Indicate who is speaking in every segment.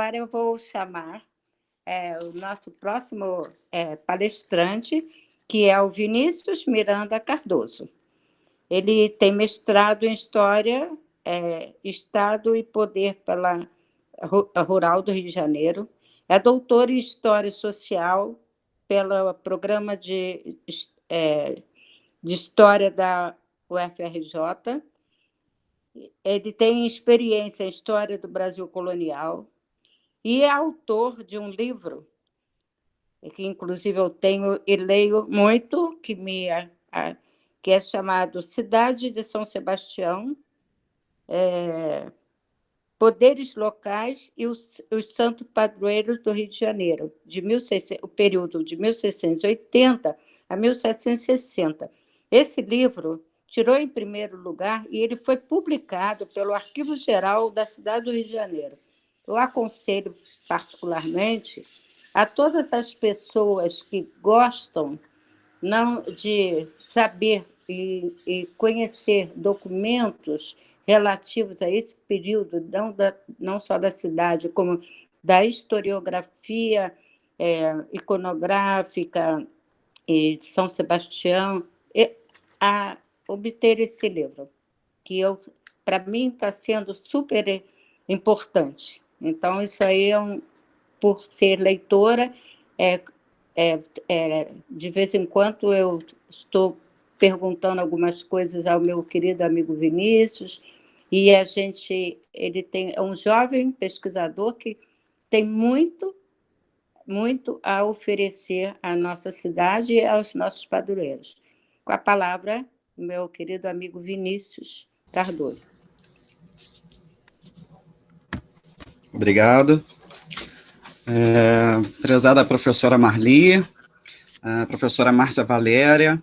Speaker 1: agora eu vou chamar o nosso próximo palestrante, que é o Vinícius Miranda Cardoso. Ele tem mestrado em História, Estado e Poder pela Rural do Rio de Janeiro, é doutor em História Social pelo Programa de História da UFRJ. Ele tem experiência em História do Brasil Colonial e é autor de um livro que, inclusive, eu tenho e leio muito, que é chamado Cidade de São Sebastião, Poderes Locais e os Santos Padroeiros do Rio de Janeiro, o período de 1680 a 1760. Esse livro tirou em primeiro lugar e ele foi publicado pelo Arquivo Geral da cidade do Rio de Janeiro. Eu aconselho particularmente a todas as pessoas que gostam não de saber e conhecer documentos relativos a esse período, não só da cidade, como da historiografia iconográfica e São Sebastião, a obter esse livro, que para mim está sendo super importante. Então, isso aí por ser leitora, de vez em quando eu estou perguntando algumas coisas ao meu querido amigo Vinícius, e ele é um jovem pesquisador que tem muito a oferecer à nossa cidade e aos nossos padroeiros. Com a palavra, meu querido amigo Vinícius Cardoso.
Speaker 2: Obrigado. Prezada professora Marli, professora Márcia Valéria,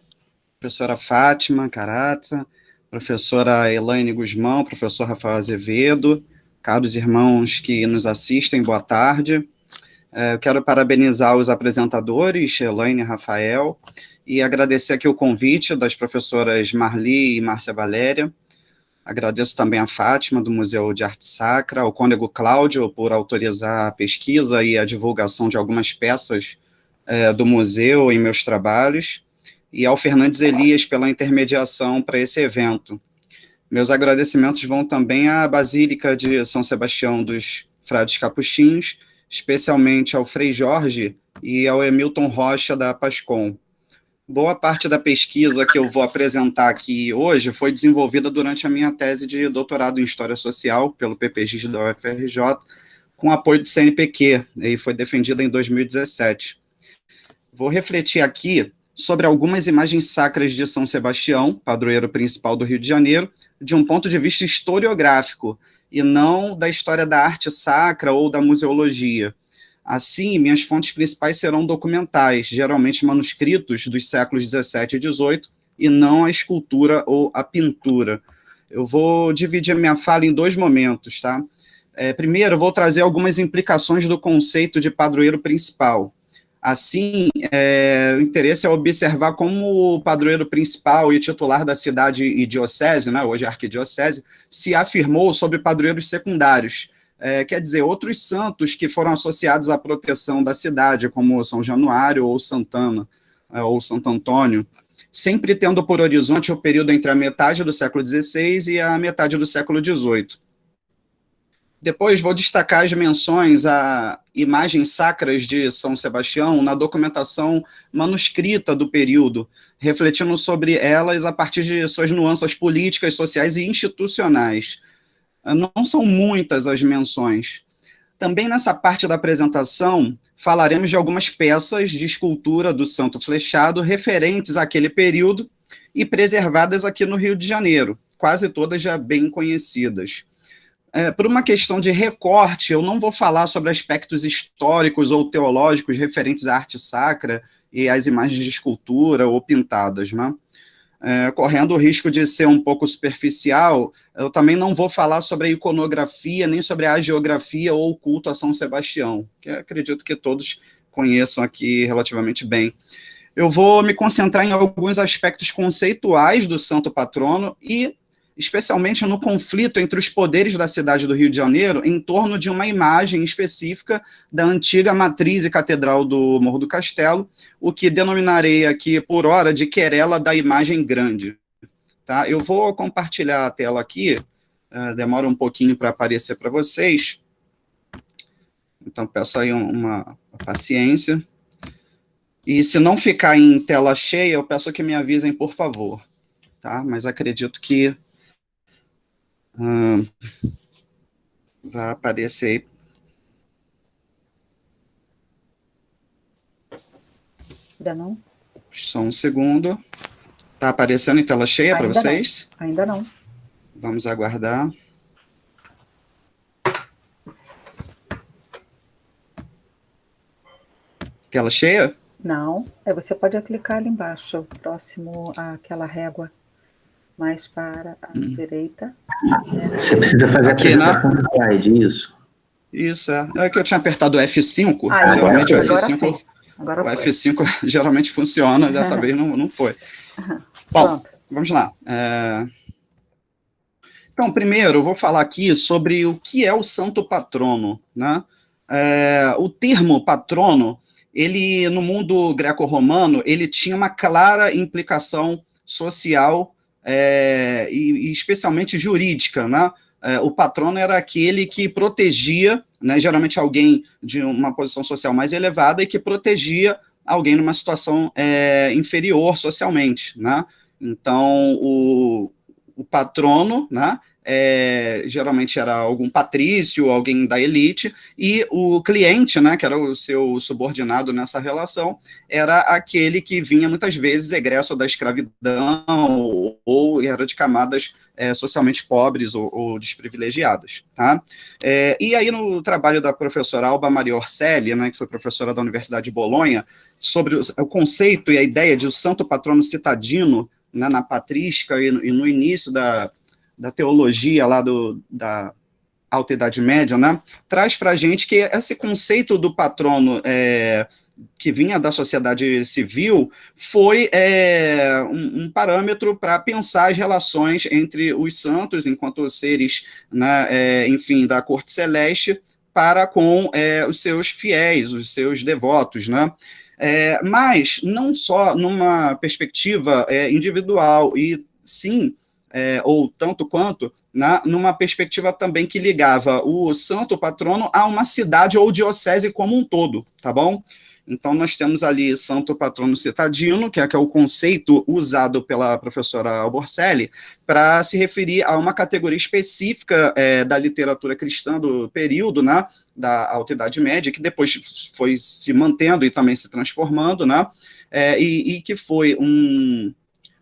Speaker 2: professora Fátima Carazza, professora Elaine Guzmão, professor Rafael Azevedo, caros irmãos que nos assistem, boa tarde. Eu quero parabenizar os apresentadores, Elaine e Rafael, e agradecer aqui o convite das professoras Marli e Márcia Valéria. Agradeço também a Fátima, do Museu de Arte Sacra, ao cônego Cláudio, por autorizar a pesquisa e a divulgação de algumas peças do museu em meus trabalhos, e ao Fernandes Elias pela intermediação para esse evento. Meus agradecimentos vão também à Basílica de São Sebastião dos Frades Capuchinhos, especialmente ao Frei Jorge e ao Emilton Rocha, da Pascom. Boa parte da pesquisa que eu vou apresentar aqui hoje foi desenvolvida durante a minha tese de doutorado em História Social, pelo PPGIS da UFRJ, com apoio do CNPq, e foi defendida em 2017. Vou refletir aqui sobre algumas imagens sacras de São Sebastião, padroeiro principal do Rio de Janeiro, de um ponto de vista historiográfico, e não da história da arte sacra ou da museologia. Assim, minhas fontes principais serão documentais, geralmente manuscritos dos séculos 17 e 18, e não a escultura ou a pintura. Eu vou dividir a minha fala em dois momentos, tá? Primeiro, eu vou trazer algumas implicações do conceito de padroeiro principal. Assim, o interesse é observar como o padroeiro principal e titular da cidade e diocese, né, hoje a arquidiocese, se afirmou sobre padroeiros secundários. Quer dizer, outros santos que foram associados à proteção da cidade, como São Januário ou Santana, ou Santo Antônio, sempre tendo por horizonte o período entre a metade do século XVI e a metade do século XVIII. Depois vou destacar as menções a imagens sacras de São Sebastião na documentação manuscrita do período, refletindo sobre elas a partir de suas nuances políticas, sociais e institucionais. Não são muitas as menções. Também nessa parte da apresentação, falaremos de algumas peças de escultura do Santo Flechado referentes àquele período e preservadas aqui no Rio de Janeiro, quase todas já bem conhecidas. Por uma questão de recorte, eu não vou falar sobre aspectos históricos ou teológicos referentes à arte sacra e às imagens de escultura ou pintadas, né? Correndo o risco de ser um pouco superficial, eu também não vou falar sobre a iconografia, nem sobre a hagiografia ou o culto a São Sebastião, que acredito que todos conheçam aqui relativamente bem. Eu vou me concentrar em alguns aspectos conceituais do santo patrono e especialmente no conflito entre os poderes da cidade do Rio de Janeiro em torno de uma imagem específica da antiga matriz e catedral do Morro do Castelo, o que denominarei aqui por hora de querela da imagem grande. Tá? Eu vou compartilhar a tela aqui, demora um pouquinho para aparecer para vocês, então peço aí uma paciência. E se não ficar em tela cheia, eu peço que me avisem, por favor. Tá? Mas acredito que vai aparecer aí.
Speaker 3: Ainda não?
Speaker 2: Só um segundo. Está aparecendo em tela cheia para vocês?
Speaker 3: Não. Ainda não.
Speaker 2: Vamos aguardar. Tela cheia?
Speaker 3: Não. Você pode clicar ali embaixo, próximo àquela régua, mais para a direita.
Speaker 4: Você precisa fazer
Speaker 2: aqui,
Speaker 4: a apresentação do slide, isso.
Speaker 2: Isso, é que eu tinha apertado o F5,
Speaker 3: geralmente
Speaker 2: o
Speaker 3: F5,
Speaker 2: o F5 geralmente funciona, dessa vez não foi. Bom, vamos lá. Então, primeiro, eu vou falar aqui sobre o que é o santo patrono, né? O termo patrono, ele, no mundo greco-romano, ele tinha uma clara implicação social e especialmente jurídica, né? O patrono era aquele que protegia, né, geralmente alguém de uma posição social mais elevada e que protegia alguém numa situação inferior socialmente, né? Então, o patrono, né, geralmente era algum patrício, alguém da elite, e o cliente, né, que era o seu subordinado nessa relação, era aquele que vinha muitas vezes egresso da escravidão ou era de camadas socialmente pobres ou desprivilegiadas. Tá? E aí no trabalho da professora Alba Maria Orselli, né, que foi professora da Universidade de Bolonha, sobre o conceito e a ideia de o santo patrono citadino, né, na patrística e no início da teologia lá da Alta Idade Média, né, traz para a gente que esse conceito do patrono que vinha da sociedade civil foi um parâmetro para pensar as relações entre os santos, enquanto seres, né, enfim, da corte celeste, para com os seus fiéis, os seus devotos, né? Mas não só numa perspectiva individual, e sim, ou tanto quanto, numa perspectiva também que ligava o santo patrono a uma cidade ou diocese como um todo, tá bom? Então, nós temos ali santo patrono citadino, que é o conceito usado pela professora Alborselli, para se referir a uma categoria específica da literatura cristã do período, né, da Alta Idade Média, que depois foi se mantendo e também se transformando, né, e que foi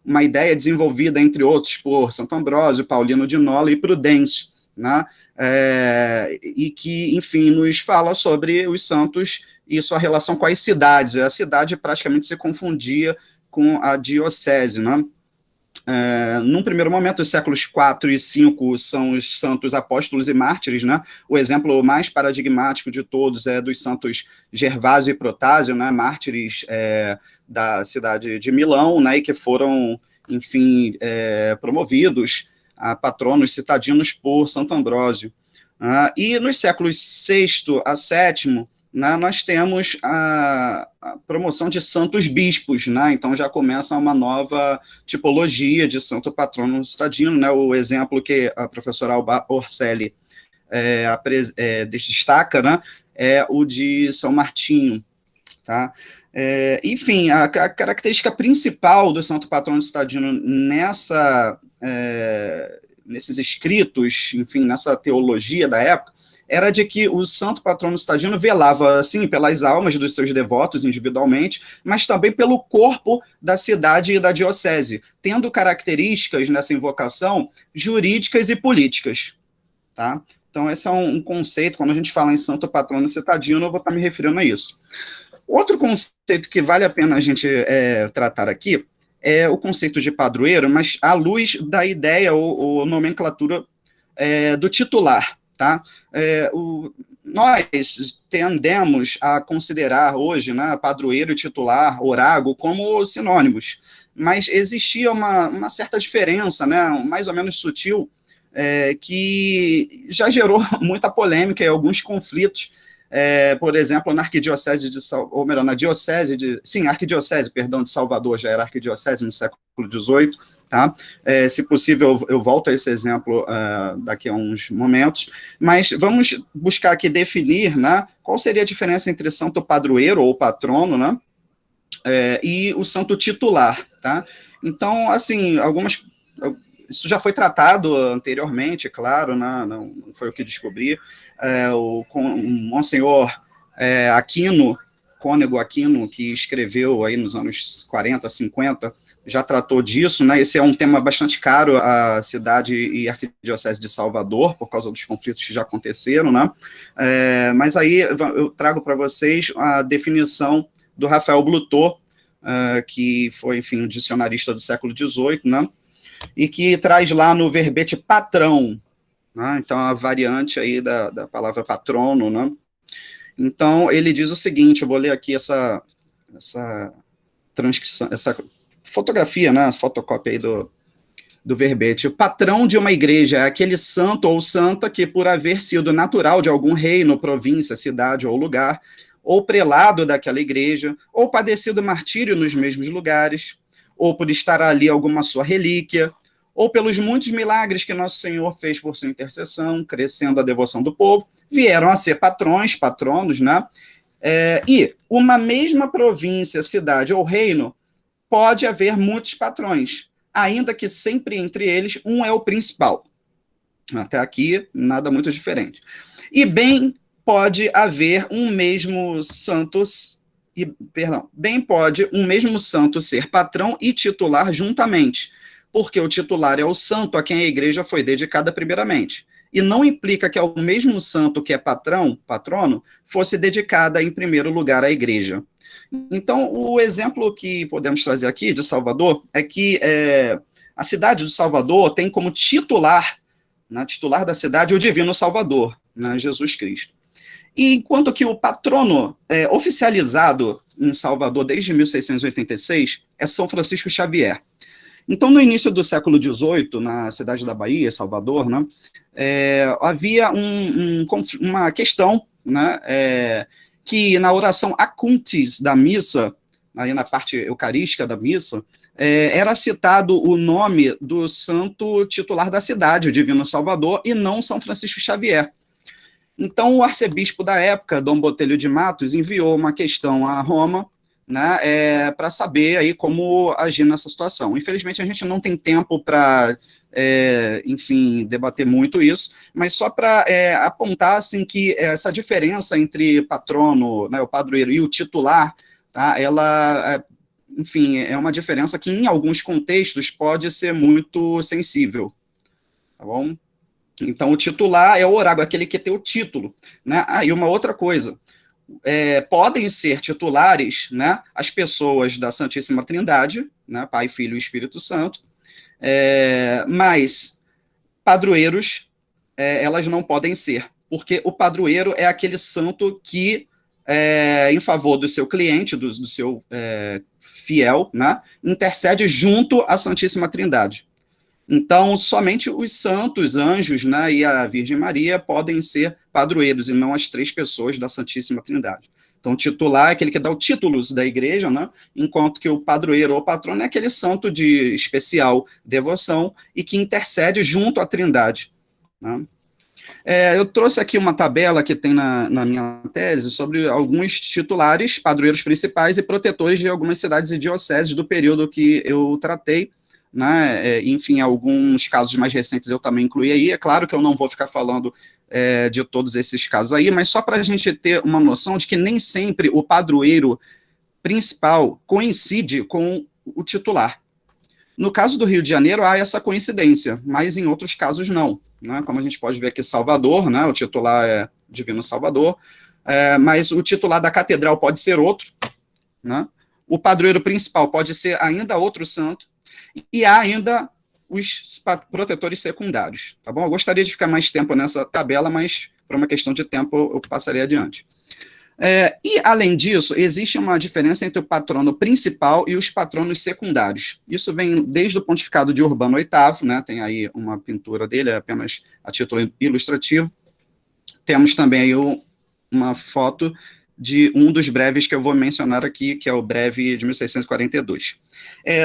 Speaker 2: uma ideia desenvolvida, entre outros, por Santo Ambrósio, Paulino de Nola e Prudêncio, né, e que, enfim, nos fala sobre os santos e sua relação com as cidades. A cidade praticamente se confundia com a diocese, né? Num primeiro momento, os séculos 4 e 5 são os santos apóstolos e mártires, né? O exemplo mais paradigmático de todos é dos santos Gervásio e Protásio, né? Mártires da cidade de Milão, né? E que foram, enfim, promovidos a patronos citadinos por Santo Ambrósio. E nos séculos VI a VII, né, nós temos a promoção de santos bispos, né? Então já começa uma nova tipologia de santo patrono citadino, né? O exemplo que a professora Alba Orselli destaca, né, é o de São Martinho, tá? Enfim, a característica principal do santo patrono citadino nesses escritos, enfim, nessa teologia da época, era de que o santo patrono citadino velava, sim, pelas almas dos seus devotos individualmente, mas também pelo corpo da cidade e da diocese, tendo características nessa invocação jurídicas e políticas, tá? Então, esse é um conceito, quando a gente fala em santo patrono citadino, eu vou estar me referindo a isso. Outro conceito que vale a pena a gente tratar aqui é o conceito de padroeiro, mas à luz da ideia ou nomenclatura do titular, tá? Nós tendemos a considerar hoje, né, padroeiro e titular, orago, como sinônimos, mas existia uma certa diferença, né, mais ou menos sutil, que já gerou muita polêmica e alguns conflitos, por exemplo, na arquidiocese ou melhor, na diocese arquidiocese, perdão, de Salvador, já era arquidiocese no século XVIII, tá? Se possível, eu volto a esse exemplo daqui a uns momentos, mas vamos buscar aqui definir, né, qual seria a diferença entre santo padroeiro ou patrono, né, e o santo titular, tá? Então, assim, isso já foi tratado anteriormente, claro, né, não foi o que descobri. O Monsenhor Aquino, Cônego Aquino, que escreveu aí nos anos 40, 50, já tratou disso, né? Esse é um tema bastante caro à cidade e arquidiocese de Salvador, por causa dos conflitos que já aconteceram, né? Mas aí eu trago para vocês a definição do Rafael Blutot, que foi, enfim, um dicionarista do século XVIII, né? E que traz lá no verbete patrão, né? Então, a variante aí da palavra patrono, né? Então, ele diz o seguinte, eu vou ler aqui essa transcrição, essa fotografia, né, fotocópia aí do verbete. O patrão de uma igreja é aquele santo ou santa que, por haver sido natural de algum reino, província, cidade ou lugar, ou prelado daquela igreja, ou padecido martírio nos mesmos lugares, ou por estar ali alguma sua relíquia, ou pelos muitos milagres que Nosso Senhor fez por sua intercessão, crescendo a devoção do povo, vieram a ser patronos, né? E uma mesma província, cidade ou reino, pode haver muitos patrões, ainda que sempre entre eles um é o principal. Até aqui, nada muito diferente. E bem pode haver um mesmo santo, bem pode um mesmo santo ser patrão e titular juntamente, porque o titular é o santo a quem a igreja foi dedicada primeiramente. E não implica que ao mesmo santo que é patrono, fosse dedicada em primeiro lugar à igreja. Então, o exemplo que podemos trazer aqui de Salvador é que a cidade de Salvador tem como titular, né, titular da cidade, o Divino Salvador, né, Jesus Cristo. E enquanto que o patrono oficializado em Salvador desde 1686 é São Francisco Xavier. Então, no início do século XVIII, na cidade da Bahia, Salvador, né, havia uma questão, né, que na oração Acuntis da missa, aí na parte eucarística da missa, era citado o nome do santo titular da cidade, o Divino Salvador, e não São Francisco Xavier. Então, o arcebispo da época, Dom Botelho de Matos, enviou uma questão a Roma, né, para saber aí como agir nessa situação. Infelizmente, a gente não tem tempo para, enfim, debater muito isso, mas só para apontar, assim, que essa diferença entre patrono, né, o padroeiro e o titular, tá, ela, enfim, é uma diferença que, em alguns contextos, pode ser muito sensível, tá bom? Então, o titular é o oráculo, aquele que tem o título, né? E uma outra coisa, podem ser titulares, né, as pessoas da Santíssima Trindade, né, Pai, Filho e Espírito Santo, mas padroeiros, elas não podem ser, porque o padroeiro é aquele santo que, em favor do seu cliente, do seu fiel, né, intercede junto à Santíssima Trindade. Então, somente os santos, anjos, né, e a Virgem Maria podem ser padroeiros, e não as três pessoas da Santíssima Trindade. Então, o titular é aquele que dá o títulos da igreja, né, enquanto que o padroeiro ou patrono é aquele santo de especial devoção e que intercede junto à Trindade, né. Eu trouxe aqui uma tabela que tem na minha tese sobre alguns titulares, padroeiros principais e protetores de algumas cidades e dioceses do período que eu tratei, né, enfim, alguns casos mais recentes eu também incluí aí. É claro que eu não vou ficar falando de todos esses casos aí, mas só para a gente ter uma noção de que nem sempre o padroeiro principal coincide com o titular. No caso do Rio de Janeiro, há essa coincidência, mas em outros casos não, né, como a gente pode ver aqui, Salvador, né, o titular é Divino Salvador, mas o titular da catedral pode ser outro, né, o padroeiro principal pode ser ainda outro santo, e há ainda os protetores secundários, tá bom? Eu gostaria de ficar mais tempo nessa tabela, mas por uma questão de tempo eu passarei adiante. E, além disso, existe uma diferença entre o patrono principal e os patronos secundários. Isso vem desde o pontificado de Urbano VIII, né, tem aí uma pintura dele, apenas a título ilustrativo. Temos também aí uma foto de um dos breves que eu vou mencionar aqui, que é o breve de 1642.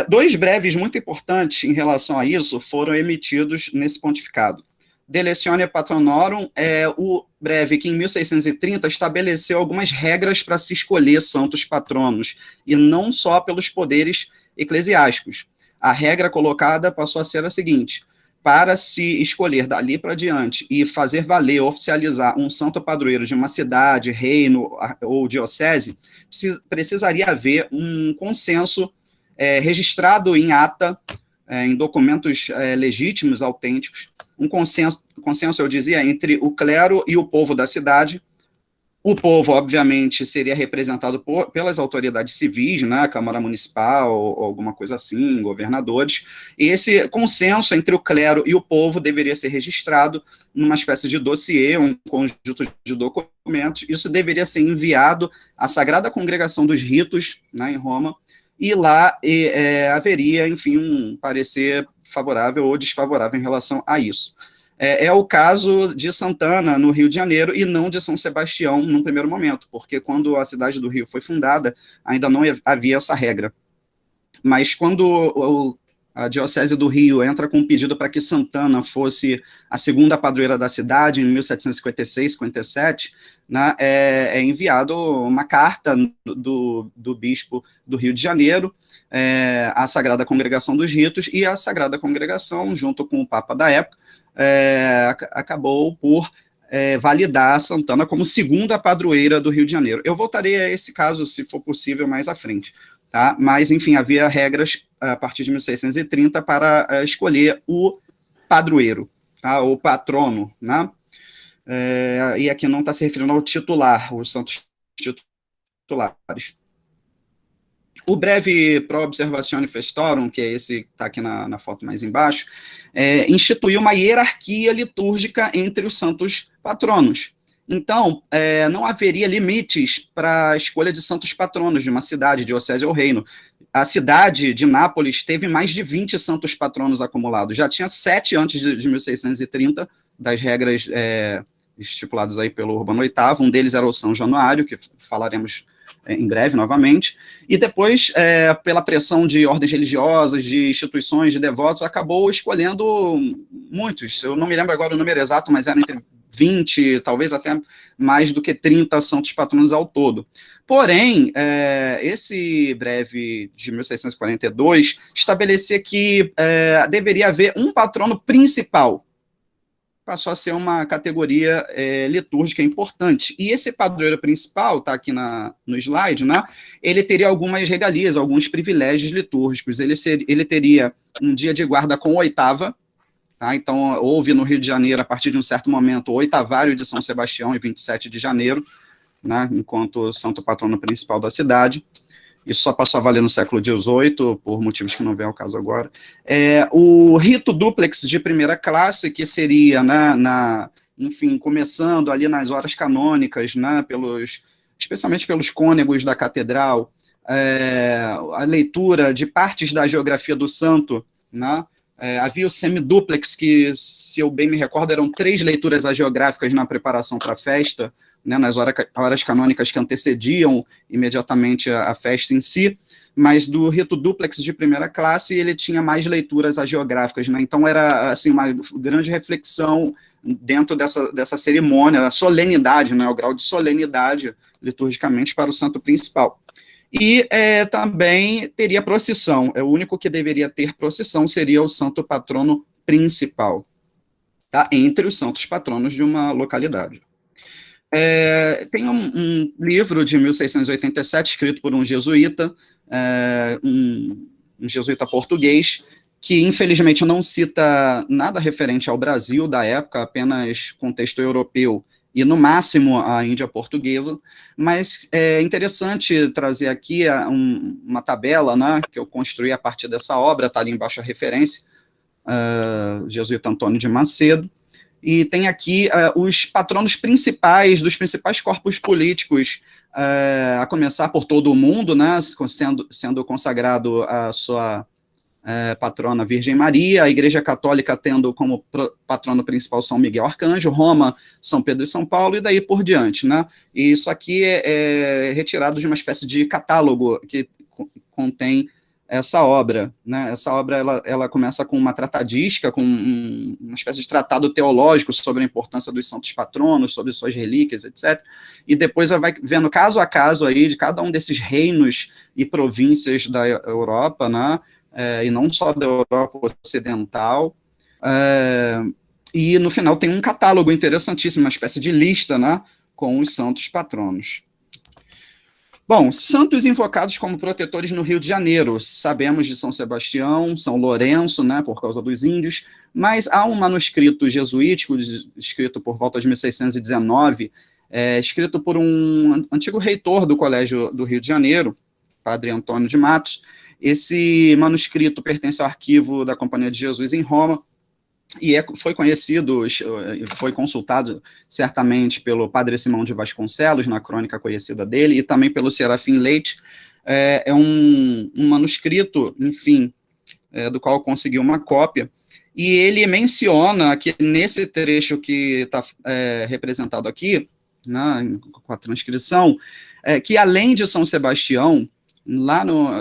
Speaker 2: Dois breves muito importantes em relação a isso foram emitidos nesse pontificado. De Lecione Patronorum é o breve que, em 1630, estabeleceu algumas regras para se escolher santos patronos, e não só pelos poderes eclesiásticos. A regra colocada passou a ser a seguinte: para se escolher dali para diante e fazer valer, oficializar um santo padroeiro de uma cidade, reino ou diocese, precisaria haver um consenso registrado em ata, em documentos legítimos, autênticos, um consenso, eu dizia, entre o clero e o povo da cidade. O povo, obviamente, seria representado pelas autoridades civis, né, a Câmara Municipal, ou alguma coisa assim, governadores, e esse consenso entre o clero e o povo deveria ser registrado numa espécie de dossiê, um conjunto de documentos. Isso deveria ser enviado à Sagrada Congregação dos Ritos, né, em Roma, e lá haveria, enfim, um parecer favorável ou desfavorável em relação a isso. É o caso de Santana, no Rio de Janeiro, e não de São Sebastião, num primeiro momento, porque quando a cidade do Rio foi fundada, ainda não havia essa regra. Mas quando a Diocese do Rio entra com um pedido para que Santana fosse a segunda padroeira da cidade, em 1756, 57, né, é enviado uma carta do bispo do Rio de Janeiro à Sagrada Congregação dos Ritos, e a Sagrada Congregação, junto com o Papa da época, acabou por validar Santana como segunda padroeira do Rio de Janeiro. Eu voltarei a esse caso, se for possível, mais à frente. Tá? Mas, enfim, havia regras a partir de 1630 para escolher o padroeiro, tá? O patrono, né? E aqui não está se referindo ao titular, os santos titulares. O breve Pro Observatione Festorum, que é esse que está aqui na foto mais embaixo, instituiu uma hierarquia litúrgica entre os santos patronos. Então, não haveria limites para a escolha de santos patronos de uma cidade, diocese ou reino. A cidade de Nápoles teve mais de 20 santos patronos acumulados. Já tinha 7 antes de 1630, das regras estipuladas aí pelo Urbano VIII. Um deles era o São Januário, que falaremos em breve novamente. E depois, pela pressão de ordens religiosas, de instituições, de devotos, acabou escolhendo muitos. Eu não me lembro agora o número exato, mas era entre 20, talvez até mais do que 30 santos patronos ao todo. Porém, esse breve de 1642 estabelecia que deveria haver um patrono principal. Passou a ser uma categoria litúrgica importante. E esse padroeiro principal, está aqui no slide, né, ele teria algumas regalias, alguns privilégios litúrgicos. Ele teria um dia de guarda com oitava. Tá? Então, houve no Rio de Janeiro, a partir de um certo momento, o oitavário de São Sebastião, em 27 de janeiro, né, enquanto santo patrono principal da cidade. Isso só passou a valer no século XVIII, por motivos que não vem ao caso agora. O rito dúplex de primeira classe, que seria, né, enfim, começando ali nas horas canônicas, né, especialmente pelos cônegos da catedral, a leitura de partes da geografia do santo, né. Havia o semidúplex, que, se eu bem me recordo, eram 3 leituras hagiográficas na preparação para a festa, né, nas horas canônicas que antecediam imediatamente a festa em si, mas do rito dúplex de primeira classe ele tinha mais leituras hagiográficas, né, então era assim, uma grande reflexão dentro dessa cerimônia, a solenidade, né, o grau de solenidade liturgicamente para o santo principal. E também teria procissão. O único que deveria ter procissão seria o santo patrono principal, tá? Entre os santos patronos de uma localidade. Tem um livro de 1687, escrito por um jesuíta, um jesuíta português, que infelizmente não cita nada referente ao Brasil da época, apenas contexto europeu, e no máximo a Índia portuguesa, mas é interessante trazer aqui uma tabela, né, que eu construí a partir dessa obra, está ali embaixo a referência, jesuíta Antônio de Macedo, e tem aqui os patronos principais dos principais corpos políticos, a começar por todo o mundo, né, sendo consagrado a sua patrona Virgem Maria, a Igreja Católica tendo como patrono principal São Miguel Arcanjo, Roma, São Pedro e São Paulo, e daí por diante, né? E isso aqui é retirado de uma espécie de catálogo que contém essa obra, né? Essa obra, ela começa com uma tratadística, com uma espécie de tratado teológico sobre a importância dos santos patronos, sobre suas relíquias, etc. E depois vai vendo caso a caso aí de cada um desses reinos e províncias da Europa, né? E não só da Europa Ocidental, e no final tem um catálogo interessantíssimo, uma espécie de lista, né, com os santos patronos. Bom, santos invocados como protetores no Rio de Janeiro, sabemos de São Sebastião, São Lourenço, né, por causa dos índios, mas há um manuscrito jesuítico, escrito por volta de 1619, escrito por um antigo reitor do Colégio do Rio de Janeiro, Padre Antônio de Matos. Esse manuscrito pertence ao arquivo da Companhia de Jesus em Roma, e foi conhecido, foi consultado certamente pelo Padre Simão de Vasconcelos, na crônica conhecida dele, e também pelo Serafim Leite. É um manuscrito, enfim, do qual consegui uma cópia, e ele menciona que nesse trecho que está representado aqui, né, com a transcrição, que além de São Sebastião,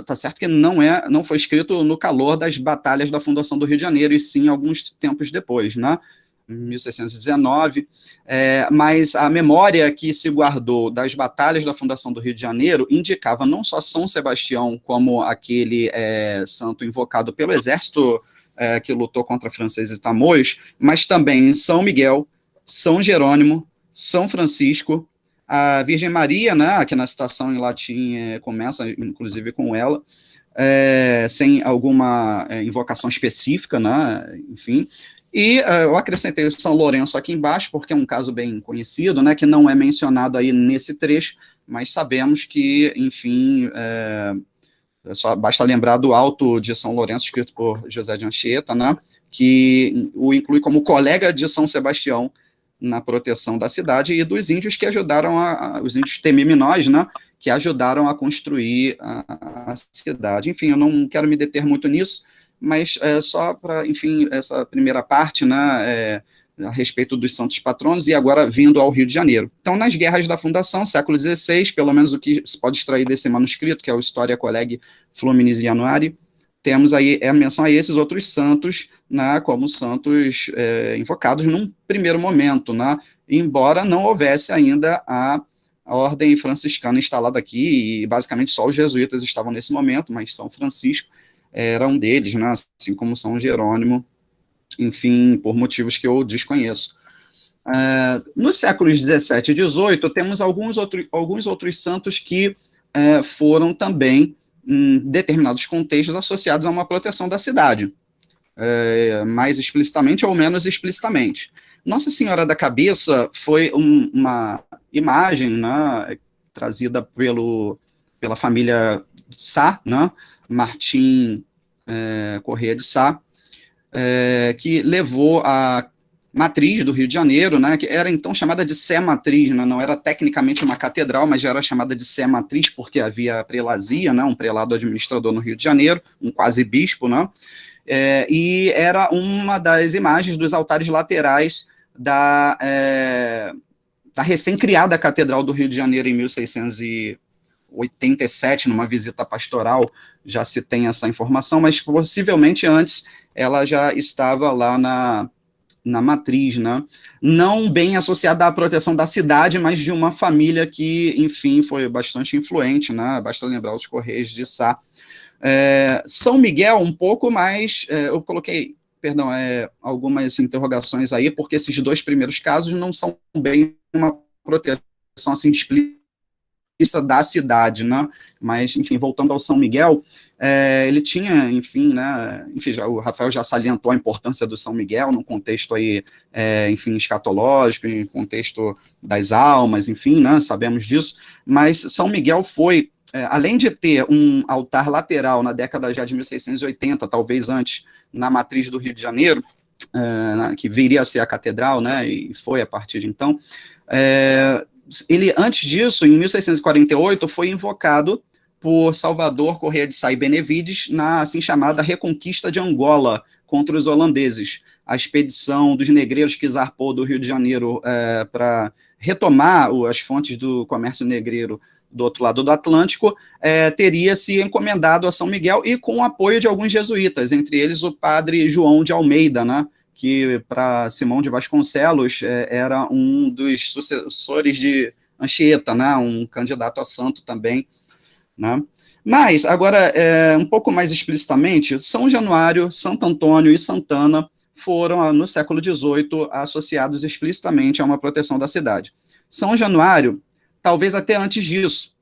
Speaker 2: tá certo que não foi escrito no calor das batalhas da fundação do Rio de Janeiro, e sim alguns tempos depois, né, em 1619, mas a memória que se guardou das batalhas da fundação do Rio de Janeiro indicava não só São Sebastião como aquele santo invocado pelo exército que lutou contra franceses e tamoios, mas também São Miguel, São Jerônimo, São Francisco, a Virgem Maria, né, que na citação em latim começa, inclusive, com ela, sem alguma invocação específica, né, enfim, e eu acrescentei o São Lourenço aqui embaixo, porque é um caso bem conhecido, né, que não é mencionado aí nesse trecho, mas sabemos que, enfim, só basta lembrar do Auto de São Lourenço, escrito por José de Anchieta, né, que o inclui como colega de São Sebastião na proteção da cidade, e dos índios que ajudaram os índios temiminóis, né, que ajudaram a construir a cidade. Enfim, eu não quero me deter muito nisso, mas só para, enfim, essa primeira parte, né, a respeito dos santos patronos, e agora vindo ao Rio de Janeiro. Então, nas guerras da fundação, século XVI, pelo menos o que se pode extrair desse manuscrito, que é o Historia Collegii Fluminis Januari, temos aí a menção a esses outros santos, né, como santos invocados num primeiro momento, né, embora não houvesse ainda a ordem franciscana instalada aqui, e basicamente só os jesuítas estavam nesse momento, mas São Francisco era um deles, né, assim como São Jerônimo, enfim, por motivos que eu desconheço. Nos séculos XVII e XVIII, temos alguns outros santos que foram também, em determinados contextos, associados a uma proteção da cidade, mais explicitamente ou menos explicitamente. Nossa Senhora da Cabeça foi uma imagem, né, trazida pela família de Sá, né, Martim Corrêa de Sá, que levou a matriz do Rio de Janeiro, né, que era então chamada de Sé Matriz, né, não era tecnicamente uma catedral, mas já era chamada de Sé Matriz, porque havia prelazia, né, um prelado administrador no Rio de Janeiro, um quase bispo, né, e era uma das imagens dos altares laterais da recém-criada Catedral do Rio de Janeiro em 1687, numa visita pastoral, já se tem essa informação, mas possivelmente antes ela já estava lá na matriz, né? Não bem associada à proteção da cidade, mas de uma família que, enfim, foi bastante influente, né? Basta lembrar os Correios de Sá. São Miguel, um pouco mais, eu coloquei, perdão, algumas interrogações aí, porque esses dois primeiros casos não são bem uma proteção assim explícita da cidade, né? Mas, enfim, voltando ao São Miguel, ele tinha, enfim, né? Enfim, o Rafael já salientou a importância do São Miguel num contexto aí, enfim, escatológico, em contexto das almas, enfim, né? Sabemos disso. Mas São Miguel foi, além de ter um altar lateral na década já de 1680, talvez antes, na matriz do Rio de Janeiro, que viria a ser a catedral, né, e foi a partir de então, ele, antes disso, em 1648, foi invocado por Salvador Correia de Sá e Benevides na assim chamada Reconquista de Angola contra os holandeses, a expedição dos negreiros que zarpou do Rio de Janeiro para retomar as fontes do comércio negreiro do outro lado do Atlântico, teria se encomendado a São Miguel e com o apoio de alguns jesuítas, entre eles o padre João de Almeida, né, que para Simão de Vasconcelos era um dos sucessores de Anchieta, né, um candidato a santo também, né. Mas, agora, um pouco mais explicitamente, São Januário, Santo Antônio e Santana foram, no século XVIII, associados explicitamente a uma proteção da cidade. São Januário, talvez até antes disso,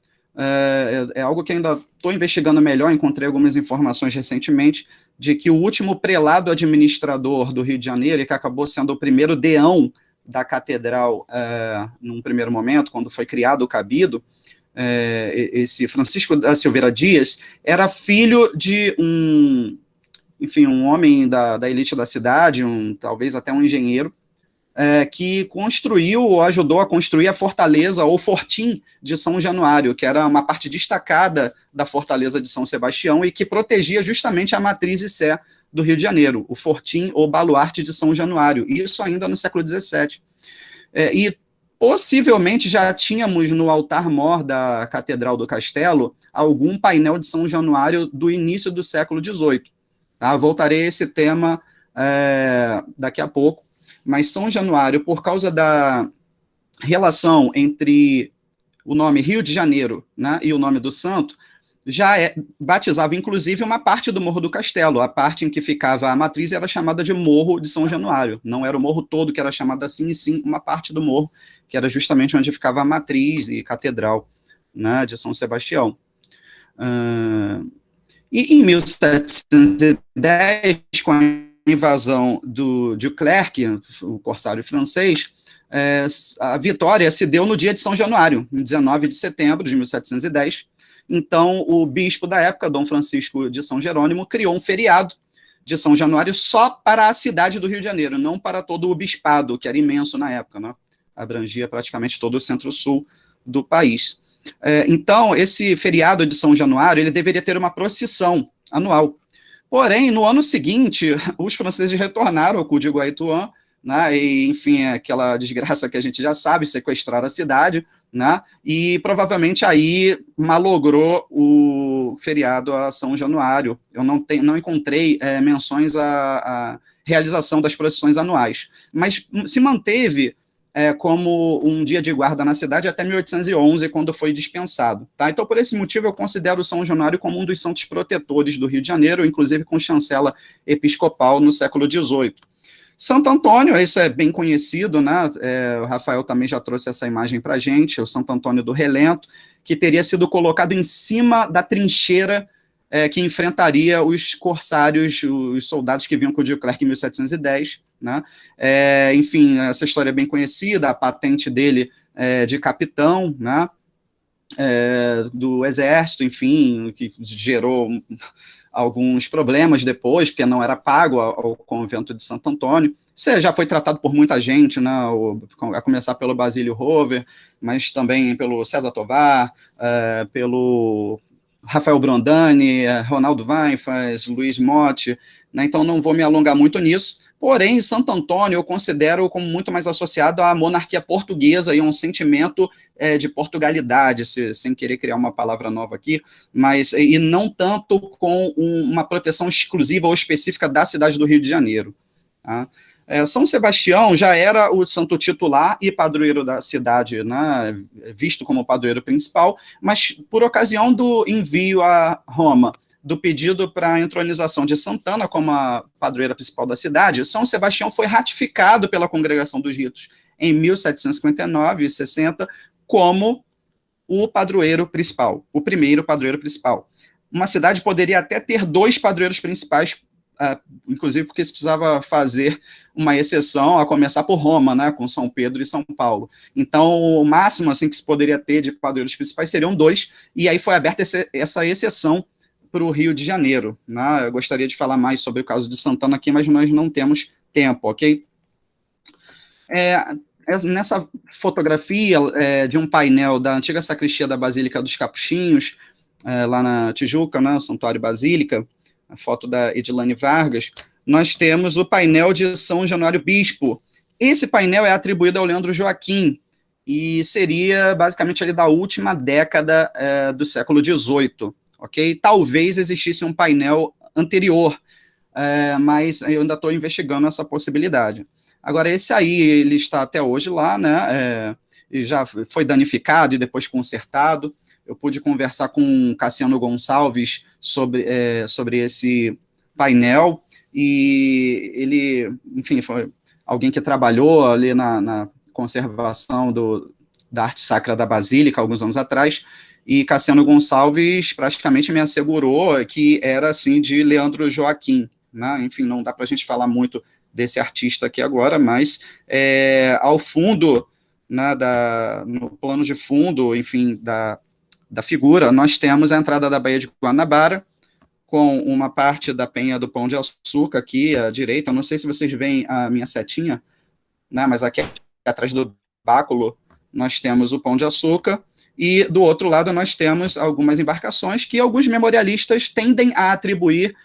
Speaker 2: é algo que ainda estou investigando melhor, encontrei algumas informações recentemente, de que o último prelado administrador do Rio de Janeiro, e que acabou sendo o primeiro deão da catedral, num primeiro momento, quando foi criado o cabido, esse Francisco da Silveira Dias, era filho de um homem da elite da cidade, talvez até um engenheiro, que construiu, ou ajudou a construir a fortaleza, ou fortim de São Januário, que era uma parte destacada da fortaleza de São Sebastião, e que protegia justamente a matriz e sé do Rio de Janeiro, o fortim ou baluarte de São Januário, isso ainda no século XVII. E possivelmente já tínhamos no altar-mor da Catedral do Castelo algum painel de São Januário do início do século XVIII. Tá? Voltarei a esse tema daqui a pouco, mas São Januário, por causa da relação entre o nome Rio de Janeiro, né, e o nome do santo, já batizava, inclusive, uma parte do Morro do Castelo. A parte em que ficava a matriz era chamada de Morro de São Januário. Não era o morro todo que era chamado assim, e sim uma parte do morro, que era justamente onde ficava a matriz e catedral, né, de São Sebastião. E em 1710, com a invasão de Duclerc, o corsário francês, a vitória se deu no dia de São Januário, em 19 de setembro de 1710. Então, o bispo da época, Dom Francisco de São Jerônimo, criou um feriado de São Januário só para a cidade do Rio de Janeiro, não para todo o bispado, que era imenso na época, né? Abrangia praticamente todo o centro-sul do país. Então, esse feriado de São Januário, ele deveria ter uma procissão anual. Porém, no ano seguinte, os franceses retornaram ao Cu de Guaituã, né, e, enfim, aquela desgraça que a gente já sabe, sequestrar a cidade, né, e provavelmente aí malogrou o feriado a São Januário. Eu não encontrei menções à realização das procissões anuais, mas se manteve como um dia de guarda na cidade até 1811, quando foi dispensado. Tá? Então, por esse motivo, eu considero o São Januário como um dos santos protetores do Rio de Janeiro, inclusive com chancela episcopal no século XVIII. Santo Antônio, isso é bem conhecido, né? O Rafael também já trouxe essa imagem para a gente, o Santo Antônio do Relento, que teria sido colocado em cima da trincheira que enfrentaria os corsários, os soldados que vinham com o Duclerc em 1710, né? Enfim, essa história é bem conhecida, a patente dele de capitão, né? Do exército, enfim, que gerou alguns problemas depois, porque não era pago ao convento de Santo Antônio. Isso já foi tratado por muita gente, né, a começar pelo Basílio Rover, mas também pelo César Tovar, pelo Rafael Brondani, Ronaldo Weinfaz, Luiz Motti, né, então não vou me alongar muito nisso. Porém, Santo Antônio eu considero como muito mais associado à monarquia portuguesa e a um sentimento de portugalidade, sem querer criar uma palavra nova aqui, mas e não tanto com uma proteção exclusiva ou específica da cidade do Rio de Janeiro. Tá? São Sebastião já era o santo titular e padroeiro da cidade, né, visto como padroeiro principal, mas por ocasião do envio a Roma do pedido para a entronização de Santana como a padroeira principal da cidade, São Sebastião foi ratificado pela Congregação dos Ritos em 1759 e 60 como o padroeiro principal, o primeiro padroeiro principal. Uma cidade poderia até ter 2 padroeiros principais, inclusive porque se precisava fazer uma exceção, a começar por Roma, né, com São Pedro e São Paulo. Então, o máximo assim, que se poderia ter de padroeiros principais seriam 2, e aí foi aberta essa exceção para o Rio de Janeiro. Né? Eu gostaria de falar mais sobre o caso de Santana aqui, mas nós não temos tempo, ok? Nessa fotografia de um painel da antiga sacristia da Basílica dos Capuchinhos, lá na Tijuca, né, o Santuário Basílica, a foto da Edilane Vargas, nós temos o painel de São Januário Bispo. Esse painel é atribuído ao Leandro Joaquim, e seria basicamente ali da última década do século XVIII, ok? Talvez existisse um painel anterior, mas eu ainda estou investigando essa possibilidade. Agora, esse aí, ele está até hoje lá, né, e já foi danificado e depois consertado. Eu pude conversar com Cassiano Gonçalves sobre esse painel, e ele, enfim, foi alguém que trabalhou ali na conservação da arte sacra da Basílica, alguns anos atrás, e Cassiano Gonçalves praticamente me assegurou que era, assim, de Leandro Joaquim, né? Enfim, não dá para a gente falar muito desse artista aqui agora, mas ao fundo, né, no plano de fundo, enfim, da figura, nós temos a entrada da Baía de Guanabara, com uma parte da Penha do Pão de Açúcar aqui à direita. Eu não sei se vocês veem a minha setinha, né, mas aqui atrás do báculo nós temos o Pão de Açúcar, e do outro lado nós temos algumas embarcações que alguns memorialistas tendem a atribuir,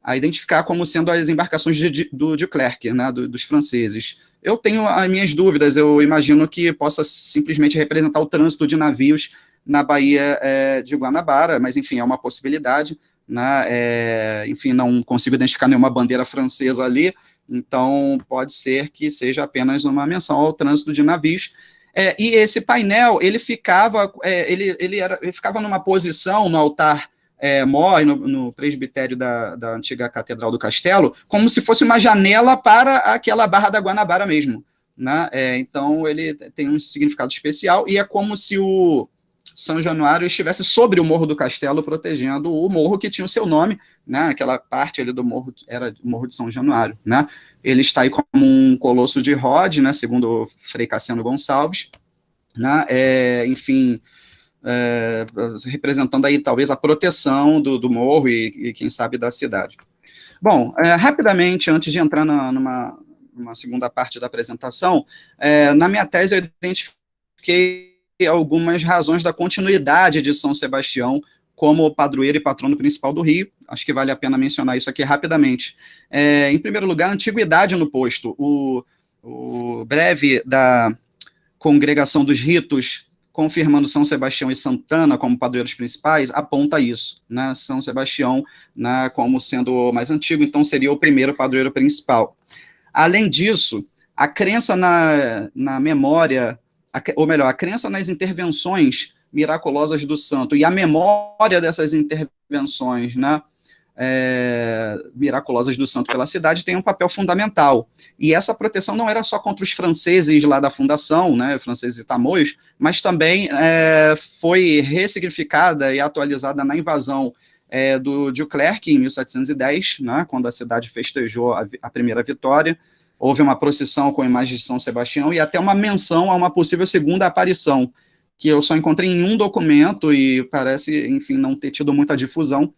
Speaker 2: a identificar como sendo as embarcações do Duclerc, né, dos franceses. Eu tenho as minhas dúvidas, eu imagino que possa simplesmente representar o trânsito de navios na Baía de Guanabara, mas, enfim, é uma possibilidade, né, enfim, não consigo identificar nenhuma bandeira francesa ali, então pode ser que seja apenas uma menção ao trânsito de navios. E esse painel, ele ficava numa posição no altar mor, no presbitério da antiga Catedral do Castelo, como se fosse uma janela para aquela Barra da Guanabara mesmo, né? Então, ele tem um significado especial, e é como se o São Januário estivesse sobre o Morro do Castelo, protegendo o morro que tinha o seu nome, né? Aquela parte ali do morro que era o Morro de São Januário, né? Ele está aí como um colosso de Rhodes, né? Segundo o Frei Cassiano Gonçalves, né? Enfim, representando aí talvez a proteção do morro e quem sabe da cidade. Bom, rapidamente, antes de entrar numa segunda parte da apresentação, na minha tese eu identifiquei algumas razões da continuidade de São Sebastião como padroeiro e patrono principal do Rio. Acho que vale a pena mencionar isso aqui rapidamente. Em primeiro lugar, a antiguidade no posto. O breve da Congregação dos Ritos, confirmando São Sebastião e Santana como padroeiros principais, aponta isso, né? São Sebastião, né, como sendo o mais antigo, então seria o primeiro padroeiro principal. Além disso, a crença na memória, ou melhor, a crença nas intervenções miraculosas do santo e a memória dessas intervenções, né, miraculosas do santo pela cidade tem um papel fundamental. E essa proteção não era só contra os franceses lá da fundação, né, franceses e tamoios, mas também foi ressignificada e atualizada na invasão do Duclerc em 1710, né, quando a cidade festejou a primeira vitória. Houve uma procissão com imagens de São Sebastião e até uma menção a uma possível segunda aparição, que eu só encontrei em um documento e parece, enfim, não ter tido muita difusão.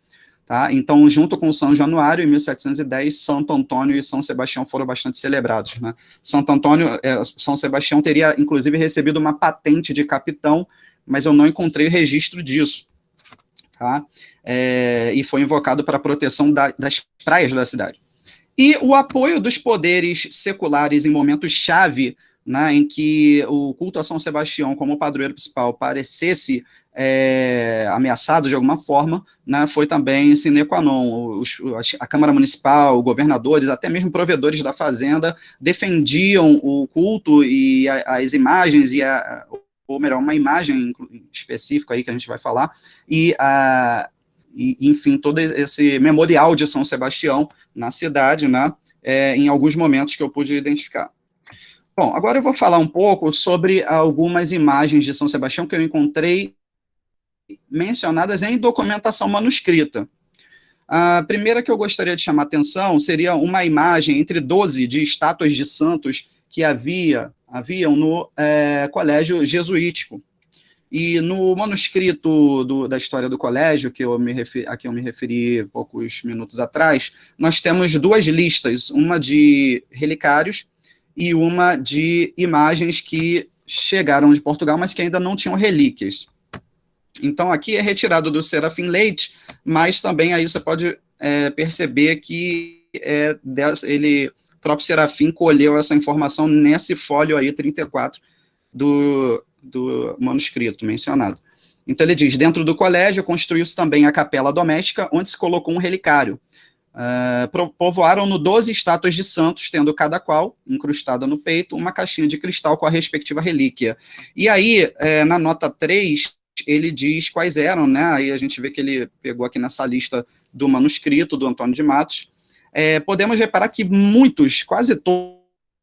Speaker 2: Tá? Então, junto com São Januário, em 1710, Santo Antônio e São Sebastião foram bastante celebrados, né? São Sebastião teria, inclusive, recebido uma patente de capitão, mas eu não encontrei registro disso, tá? E foi invocado para a proteção das praias da cidade. E o apoio dos poderes seculares em momentos-chave, né, em que o culto a São Sebastião como padroeiro principal parecesse ameaçado de alguma forma, né, foi também sine qua non. A Câmara Municipal, governadores, até mesmo provedores da fazenda, defendiam o culto e as imagens, ou melhor, uma imagem específica aí que a gente vai falar, enfim, todo esse memorial de São Sebastião na cidade, né, em alguns momentos que eu pude identificar. Bom, agora eu vou falar um pouco sobre algumas imagens de São Sebastião que eu encontrei mencionadas em documentação manuscrita. A primeira que eu gostaria de chamar a atenção seria uma imagem entre 12 de estátuas de santos que haviam no colégio jesuítico. E no manuscrito da história do colégio, a que eu me referi poucos minutos atrás, nós temos duas listas, uma de relicários e uma de imagens que chegaram de Portugal, mas que ainda não tinham relíquias. Então, aqui é retirado do Serafim Leite, mas também aí você pode perceber que o próprio Serafim colheu essa informação nesse fólio aí, 34, do manuscrito mencionado. Então ele diz, dentro do colégio construiu-se também a capela doméstica, onde se colocou um relicário. Povoaram-no 12 estátuas de santos, tendo cada qual, incrustada no peito, uma caixinha de cristal com a respectiva relíquia. E aí, na nota 3, ele diz quais eram, né? Aí a gente vê que ele pegou aqui nessa lista do manuscrito, do Antônio de Matos. Podemos reparar que quase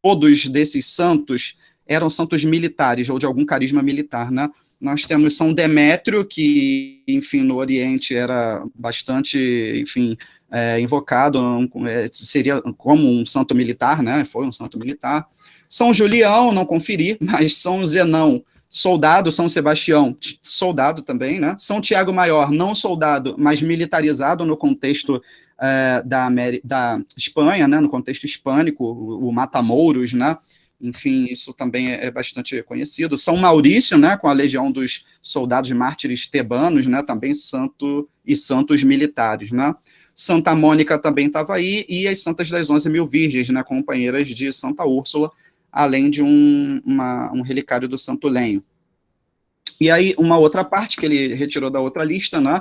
Speaker 2: todos desses santos eram santos militares, ou de algum carisma militar, né? Nós temos São Demétrio, que, enfim, no Oriente era bastante, enfim, invocado, seria como um santo militar, né? Foi um santo militar. São Julião, não conferi, mas São Zenão, soldado. São Sebastião, soldado também, né? São Tiago Maior, não soldado, mas militarizado no contexto da Espanha, né? No contexto hispânico, o Matamouros, né? Enfim, isso também é bastante conhecido. São Maurício, né, com a legião dos soldados mártires tebanos, né, também santo e santos militares, né. Santa Mônica também estava aí, e as Santas das 11.000 Virgens, né, companheiras de Santa Úrsula, além de um relicário do Santo Lenho. E aí, uma outra parte que ele retirou da outra lista, né,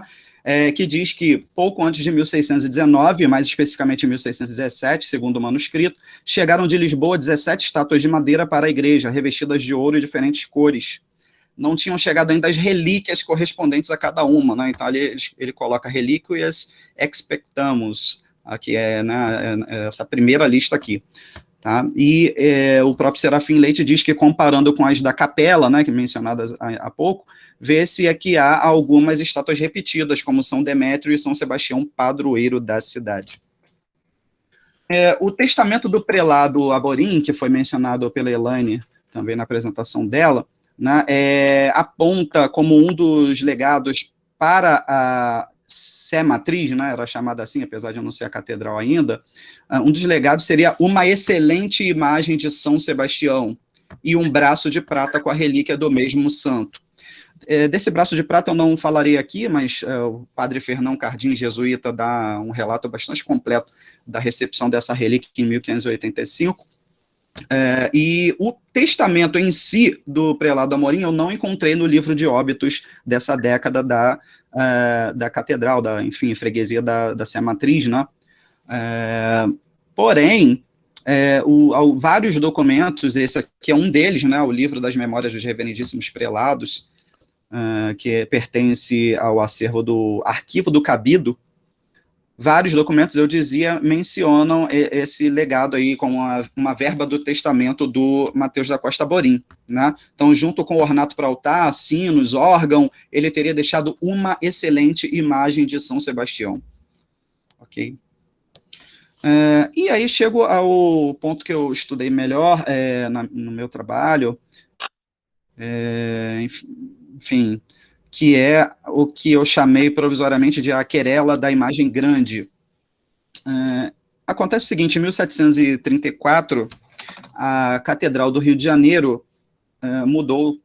Speaker 2: que diz que pouco antes de 1619, mais especificamente em 1617, segundo o manuscrito, chegaram de Lisboa 17 estátuas de madeira para a igreja, revestidas de ouro e diferentes cores. Não tinham chegado ainda as relíquias correspondentes a cada uma, né? Então ele coloca relíquias expectamus, aqui né, essa primeira lista aqui. Tá? E o próprio Serafim Leite diz que, comparando com as da capela, né, que mencionadas há pouco, vê-se aqui há algumas estátuas repetidas, como São Demétrio e São Sebastião, padroeiro da cidade. O testamento do prelado Amorim, que foi mencionado pela Elaine também na apresentação dela, né, aponta como um dos legados para a Sé Matriz, né, era chamada assim, apesar de não ser a catedral ainda, um dos legados seria uma excelente imagem de São Sebastião e um braço de prata com a relíquia do mesmo santo. Desse braço de prata eu não falarei aqui, mas o padre Fernão Cardim, jesuíta, dá um relato bastante completo da recepção dessa relíquia em 1585, e o testamento em si do prelado Amorim eu não encontrei no livro de óbitos dessa década da catedral, enfim, freguesia da Sé Matriz, né? Porém, vários documentos, esse aqui é um deles, né, o livro das Memórias dos Reverendíssimos Prelados, que pertence ao acervo do Arquivo do Cabido. Vários documentos, eu dizia, mencionam esse legado aí como uma verba do testamento do Mateus da Costa Amorim, né? Então, junto com o ornato para altar, sinos, órgão, ele teria deixado uma excelente imagem de São Sebastião. Ok? E aí chego ao ponto que eu estudei melhor no meu trabalho, enfim, que é o que eu chamei provisoriamente de a querela da imagem grande. Acontece o seguinte, em 1734, a Catedral do Rio de Janeiro mudou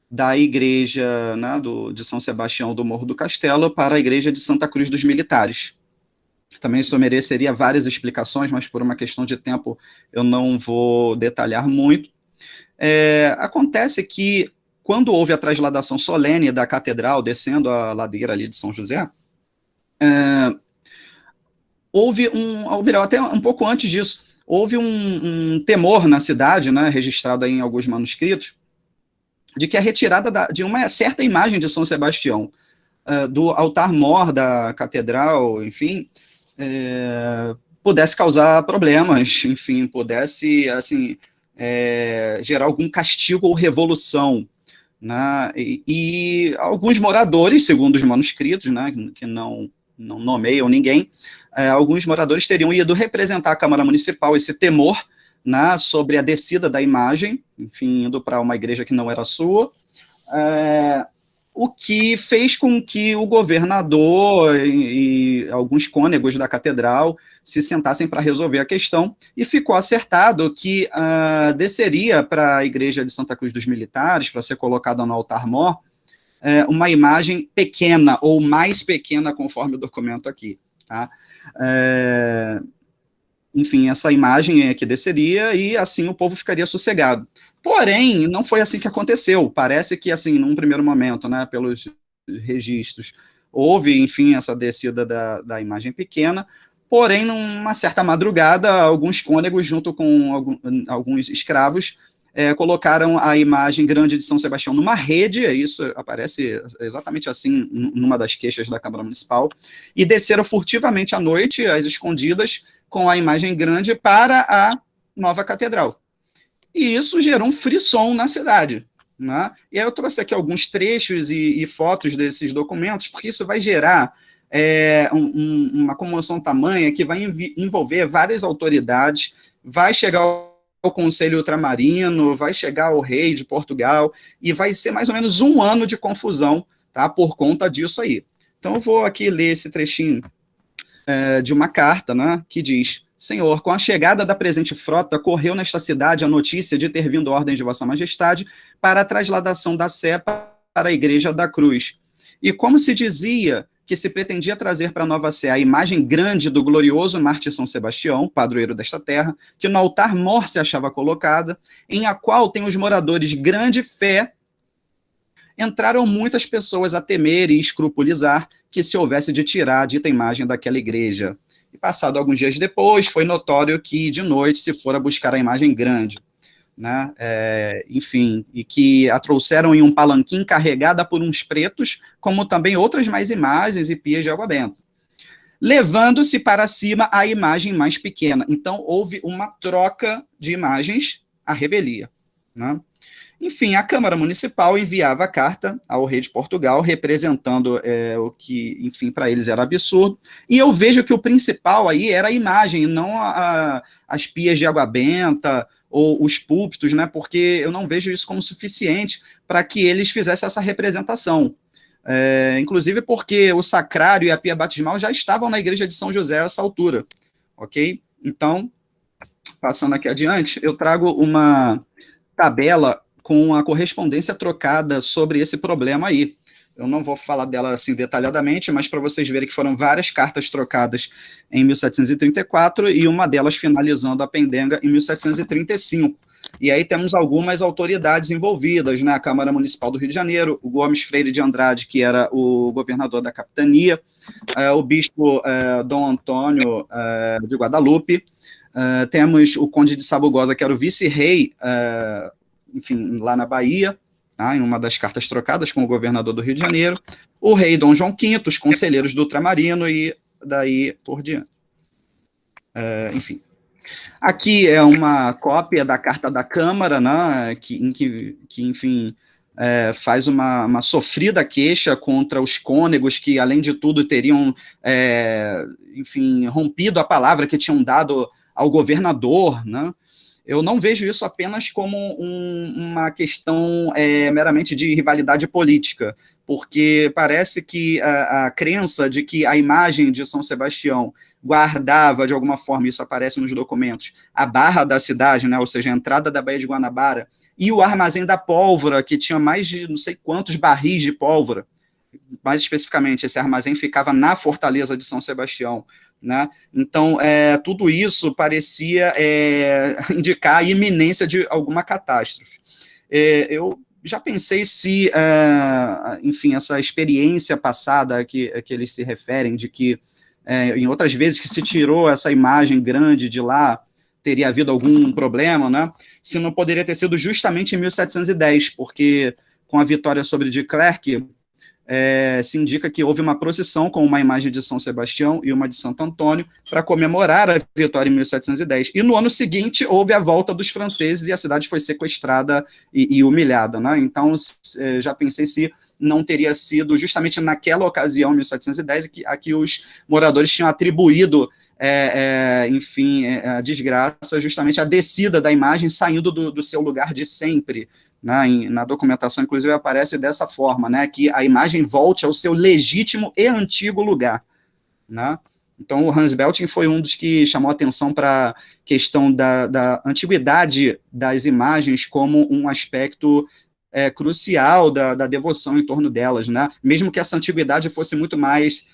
Speaker 2: da igreja, né, de São Sebastião do Morro do Castelo para a igreja de Santa Cruz dos Militares. Também isso mereceria várias explicações, mas por uma questão de tempo eu não vou detalhar muito. Acontece que, quando houve a transladação solene da catedral, descendo a ladeira ali de São José, houve ou melhor, até um pouco antes disso, houve um temor na cidade, né, registrado aí em alguns manuscritos, de que a retirada de uma certa imagem de São Sebastião, do altar-mor da catedral, enfim, pudesse causar problemas, enfim, pudesse, assim, gerar algum castigo ou revolução, né? E alguns moradores, segundo os manuscritos, né, que não nomeiam ninguém, alguns moradores teriam ido representar a Câmara Municipal esse temor, né, sobre a descida da imagem, enfim, indo para uma igreja que não era sua, o que fez com que o governador e alguns cônegos da catedral se sentassem para resolver a questão, e ficou acertado que desceria para a igreja de Santa Cruz dos Militares, para ser colocada no altar-mor, uma imagem pequena, ou mais pequena, conforme o documento aqui, tá? Enfim, essa imagem é que desceria, e assim o povo ficaria sossegado. Porém, não foi assim que aconteceu. Parece que, assim, num primeiro momento, né, pelos registros, houve, enfim, essa descida da imagem pequena, porém, numa certa madrugada, alguns cônegos, junto com alguns escravos, colocaram a imagem grande de São Sebastião numa rede, isso aparece exatamente assim numa das queixas da Câmara Municipal, e desceram furtivamente à noite, às escondidas, com a imagem grande para a nova catedral. E isso gerou um frisson na cidade, né? E aí eu trouxe aqui alguns trechos e fotos desses documentos, porque isso vai gerar uma comoção tamanha que vai envolver várias autoridades, vai chegar ao Conselho Ultramarino, vai chegar ao rei de Portugal, e vai ser mais ou menos um ano de confusão, tá, por conta disso aí. Então eu vou aqui ler esse trechinho de uma carta, né, que diz: Senhor, com a chegada da presente frota, correu nesta cidade a notícia de ter vindo ordem de Vossa Majestade para a trasladação da Sé para a Igreja da Cruz. E como se dizia que se pretendia trazer para Nova Sé a imagem grande do glorioso mártir São Sebastião, padroeiro desta terra, que no altar-mor se achava colocada, em a qual tem os moradores grande fé, entraram muitas pessoas a temer e escrupulizar que se houvesse de tirar a dita imagem daquela igreja. E passado alguns dias depois, foi notório que de noite se fora buscar a imagem grande, né? Enfim, e que a trouxeram em um palanquim carregada por uns pretos, como também outras mais imagens e pias de água benta, levando-se para cima a imagem mais pequena. Então, houve uma troca de imagens à revelia, né? Enfim, a Câmara Municipal enviava a carta ao rei de Portugal, representando o que, enfim, para eles era absurdo, e eu vejo que o principal aí era a imagem, não as pias de água benta ou os púlpitos, né, porque eu não vejo isso como suficiente para que eles fizessem essa representação. Inclusive porque o sacrário e a pia batismal já estavam na igreja de São José a essa altura, ok? Então, passando aqui adiante, eu trago uma tabela com a correspondência trocada sobre esse problema aí. Eu não vou falar dela assim detalhadamente, mas para vocês verem que foram várias cartas trocadas em 1734 e uma delas finalizando a pendenga em 1735. E aí temos algumas autoridades envolvidas, né? A Câmara Municipal do Rio de Janeiro, o Gomes Freire de Andrade, que era o governador da capitania, o bispo Dom Antônio de Guadalupe, temos o conde de Sabugosa, que era o vice-rei, enfim, lá na Bahia, tá, em uma das cartas trocadas com o governador do Rio de Janeiro, o rei Dom João V, os conselheiros do Ultramarino e daí por diante. Enfim. Aqui é uma cópia da carta da Câmara, né, que enfim, faz uma sofrida queixa contra os cônegos que, além de tudo, teriam, enfim, rompido a palavra que tinham dado ao governador, né? Eu não vejo isso apenas como uma questão meramente de rivalidade política, porque parece que a crença de que a imagem de São Sebastião guardava, de alguma forma, isso aparece nos documentos, a barra da cidade, né, ou seja, a entrada da Baía de Guanabara, e o armazém da pólvora, que tinha mais de não sei quantos barris de pólvora, mais especificamente, esse armazém ficava na fortaleza de São Sebastião, né? Então, tudo isso parecia indicar a iminência de alguma catástrofe. Eu já pensei se, enfim, essa experiência passada que eles se referem, de que, em outras vezes que se tirou essa imagem grande de lá, teria havido algum problema, né? Se não poderia ter sido justamente em 1710, porque com a vitória sobre de Klerk, se indica que houve uma procissão com uma imagem de São Sebastião e uma de Santo Antônio para comemorar a vitória em 1710. E no ano seguinte houve a volta dos franceses e a cidade foi sequestrada e humilhada, né? Então, já pensei se não teria sido justamente naquela ocasião, 1710, a que os moradores tinham atribuído, enfim, a desgraça, justamente a descida da imagem saindo do seu lugar de sempre, né, na documentação, inclusive, aparece dessa forma, né, que a imagem volte ao seu legítimo e antigo lugar, né. Então, o Hans Belting foi um dos que chamou atenção para a questão da antiguidade das imagens como um aspecto crucial da devoção em torno delas, né? Mesmo que essa antiguidade fosse muito mais,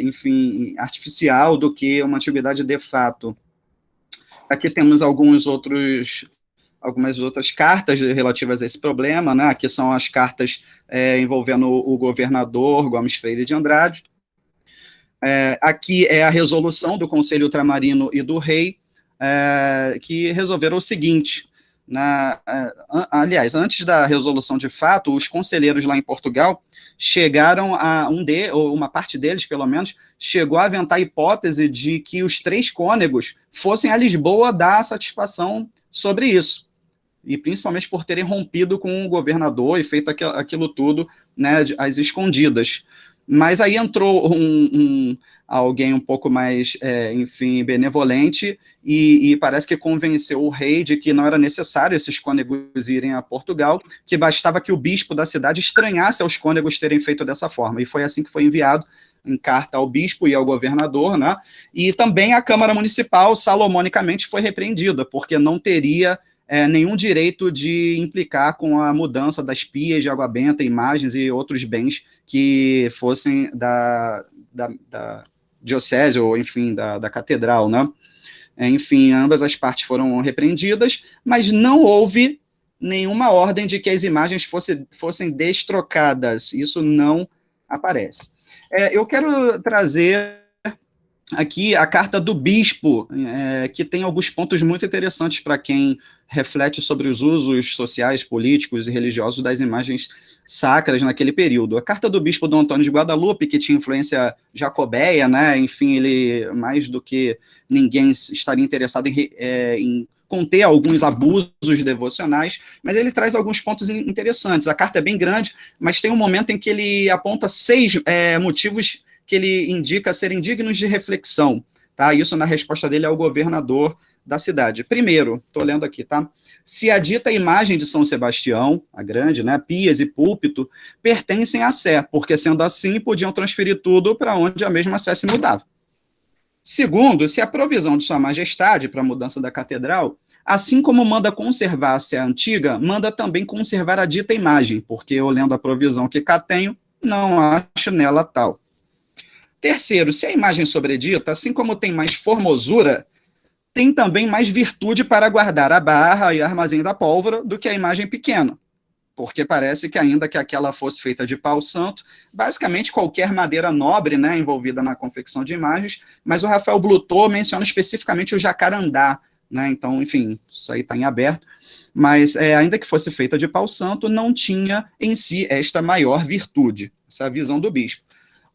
Speaker 2: enfim, artificial do que uma antiguidade de fato. Aqui temos algumas outras cartas relativas a esse problema, né? Aqui são as cartas envolvendo o governador Gomes Freire de Andrade. Aqui é a resolução do Conselho Ultramarino e do Rei, que resolveram o seguinte: aliás, antes da resolução de fato, os conselheiros lá em Portugal chegaram ou uma parte deles, pelo menos, chegou a aventar a hipótese de que os 3 cônegos fossem a Lisboa dar satisfação sobre isso, e principalmente por terem rompido com o governador e feito aquilo tudo, né, às escondidas. Mas aí entrou alguém um pouco mais, enfim, benevolente, e parece que convenceu o rei de que não era necessário esses cônegos irem a Portugal, que bastava que o bispo da cidade estranhasse aos cônegos terem feito dessa forma, e foi assim que foi enviado em carta ao bispo e ao governador, né? E também a Câmara Municipal, salomonicamente, foi repreendida, porque não teria nenhum direito de implicar com a mudança das pias de água benta, imagens e outros bens que fossem da diocese, ou enfim, da catedral, né? Enfim, ambas as partes foram repreendidas, mas não houve nenhuma ordem de que as imagens fossem destrocadas. Isso não aparece. Eu quero trazer aqui a carta do bispo, que tem alguns pontos muito interessantes para quem reflete sobre os usos sociais, políticos e religiosos das imagens sacras naquele período. A carta do bispo Dom Antônio de Guadalupe, que tinha influência jacobeia, né, enfim, ele, mais do que ninguém, estaria interessado em conter alguns abusos devocionais, mas ele traz alguns pontos interessantes. A carta é bem grande, mas tem um momento em que ele aponta 6 motivos que ele indica serem dignos de reflexão, tá? Isso na resposta dele ao governador da cidade. Primeiro, estou lendo aqui, tá? Se a dita imagem de São Sebastião, a grande, né, pias e púlpito, pertencem à Sé, porque sendo assim, podiam transferir tudo para onde a mesma Sé se mudava. Segundo, se a provisão de Sua Majestade para a mudança da catedral, assim como manda conservar a Sé antiga, manda também conservar a dita imagem, porque eu lendo a provisão que cá tenho, não acho nela tal. Terceiro, se a imagem sobredita, assim como tem mais formosura, tem também mais virtude para guardar a barra e armazém da pólvora do que a imagem pequena, porque parece que ainda que aquela fosse feita de pau santo, basicamente qualquer madeira nobre, né, envolvida na confecção de imagens, mas o Rafael Blutot menciona especificamente o jacarandá, né, então, enfim, isso aí está em aberto, mas ainda que fosse feita de pau santo, não tinha em si esta maior virtude, essa é a visão do bispo.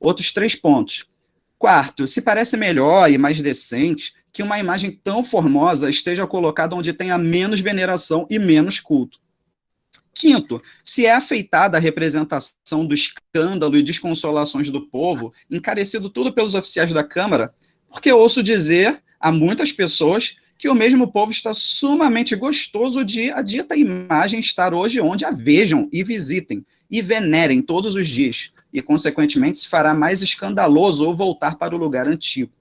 Speaker 2: Outros 3 pontos. Quarto, se parece melhor e mais decente que uma imagem tão formosa esteja colocada onde tenha menos veneração e menos culto. Quinto, se é afeitada a representação do escândalo e desconsolações do povo, encarecido tudo pelos oficiais da Câmara, porque ouço dizer a muitas pessoas que o mesmo povo está sumamente gostoso de a dita imagem estar hoje onde a vejam e visitem, e venerem todos os dias, e, consequentemente, se fará mais escandaloso ou voltar para o lugar antigo.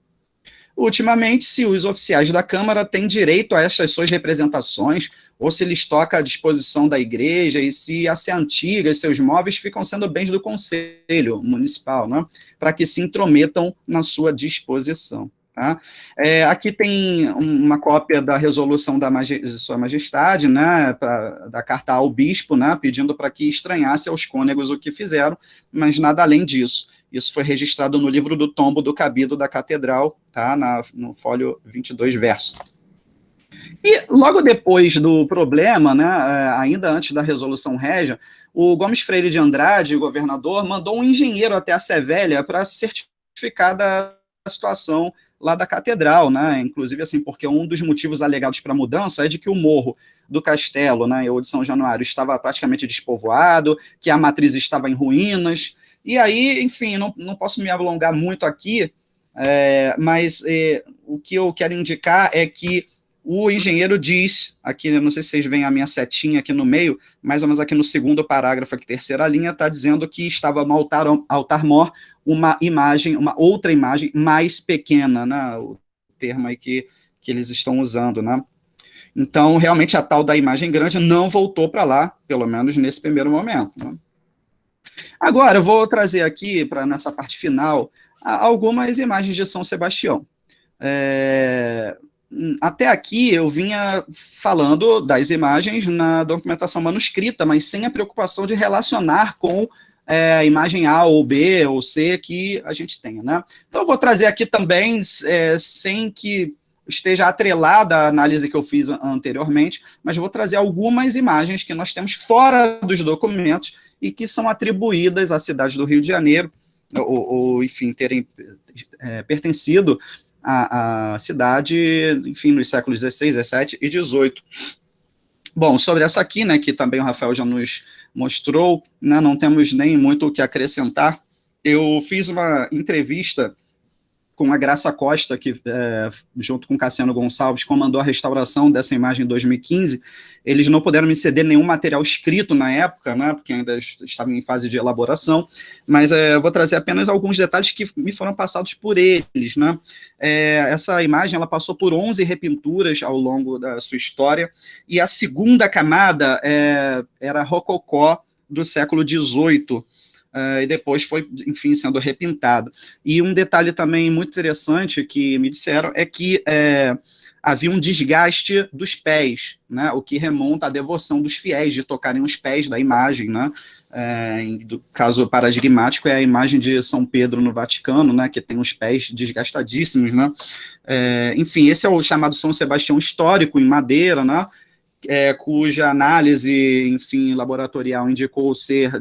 Speaker 2: Ultimamente, se os oficiais da Câmara têm direito a estas suas representações, ou se lhes toca à disposição da igreja, e se a Sé antiga e seus móveis ficam sendo bens do Conselho Municipal, né, para que se intrometam na sua disposição. Tá? Aqui tem uma cópia da resolução de Sua Majestade, né, da carta ao bispo, né, pedindo para que estranhasse aos cônegos o que fizeram, mas nada além disso. Isso foi registrado no livro do tombo do cabido da catedral, tá, no fólio 22, verso. E logo depois do problema, né, ainda antes da resolução régia, o Gomes Freire de Andrade, o governador, mandou um engenheiro até a Sé Velha para certificar da situação lá da catedral, né, inclusive assim, porque um dos motivos alegados para a mudança é de que o morro do castelo, né, ou de São Januário, estava praticamente despovoado, que a matriz estava em ruínas, e aí, enfim, não posso me alongar muito aqui, mas o que eu quero indicar é que o engenheiro diz, aqui, eu não sei se vocês veem a minha setinha aqui no meio, mais ou menos aqui no segundo parágrafo, aqui, terceira linha, está dizendo que estava no altar-mor uma imagem, uma outra imagem mais pequena, né, o termo aí que eles estão usando, né. Então, realmente, a tal da imagem grande não voltou para lá, pelo menos nesse primeiro momento, né. Agora, eu vou trazer aqui, nessa parte final, algumas imagens de São Sebastião. Até aqui eu vinha falando das imagens na documentação manuscrita, mas sem a preocupação de relacionar com a imagem A ou B ou C que a gente tenha, né? Então eu vou trazer aqui também, sem que esteja atrelada à análise que eu fiz anteriormente, mas vou trazer algumas imagens que nós temos fora dos documentos e que são atribuídas à cidade do Rio de Janeiro, ou enfim, terem pertencido à cidade, enfim, nos séculos XVI, XVII e XVIII. Bom, sobre essa aqui, né, que também o Rafael já nos mostrou, né, não temos nem muito o que acrescentar. Eu fiz uma entrevista com a Graça Costa, que, junto com Cassiano Gonçalves, comandou a restauração dessa imagem em 2015. Eles não puderam me ceder nenhum material escrito na época, né, porque ainda estava em fase de elaboração, mas eu vou trazer apenas alguns detalhes que me foram passados por eles, né. Essa imagem, ela passou por 11 repinturas ao longo da sua história, e a segunda camada era rococó do século XVIII, e depois foi, enfim, sendo repintado. E um detalhe também muito interessante que me disseram é que havia um desgaste dos pés, né, o que remonta à devoção dos fiéis de tocarem os pés da imagem, né, do caso paradigmático é a imagem de São Pedro no Vaticano, né, que tem os pés desgastadíssimos, né, enfim, esse é o chamado São Sebastião histórico em madeira, né, cuja análise, enfim, laboratorial indicou ser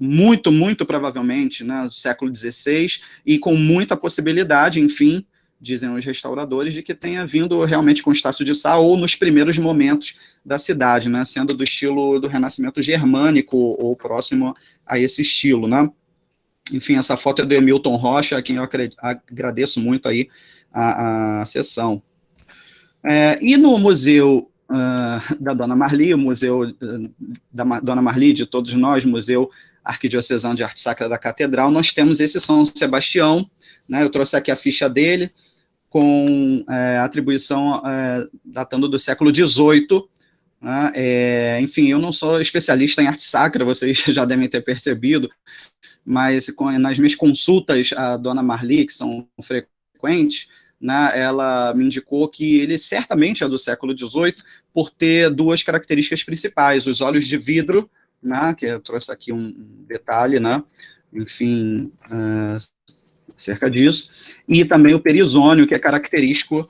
Speaker 2: muito, muito provavelmente, né, do século XVI, e com muita possibilidade, enfim, dizem os restauradores, de que tenha vindo realmente com Estácio de Sá, ou nos primeiros momentos da cidade, né, sendo do estilo do Renascimento germânico, ou próximo a esse estilo, né. Enfim, essa foto é do Hamilton Rocha, a quem eu agradeço muito aí a sessão. E no museu da Dona Marli, o museu da Dona Marli, de todos nós, Museu Arquidiocesano de Arte Sacra da Catedral, nós temos esse São Sebastião, né, eu trouxe aqui a ficha dele, com atribuição datando do século XVIII, né, enfim, eu não sou especialista em arte sacra, vocês já devem ter percebido, mas nas minhas consultas à Dona Marli, que são frequentes, né, ela me indicou que ele certamente é do século XVIII, por ter duas características principais, os olhos de vidro, né, que eu trouxe aqui um detalhe, né, enfim, acerca disso, e também o perizônio, que é característico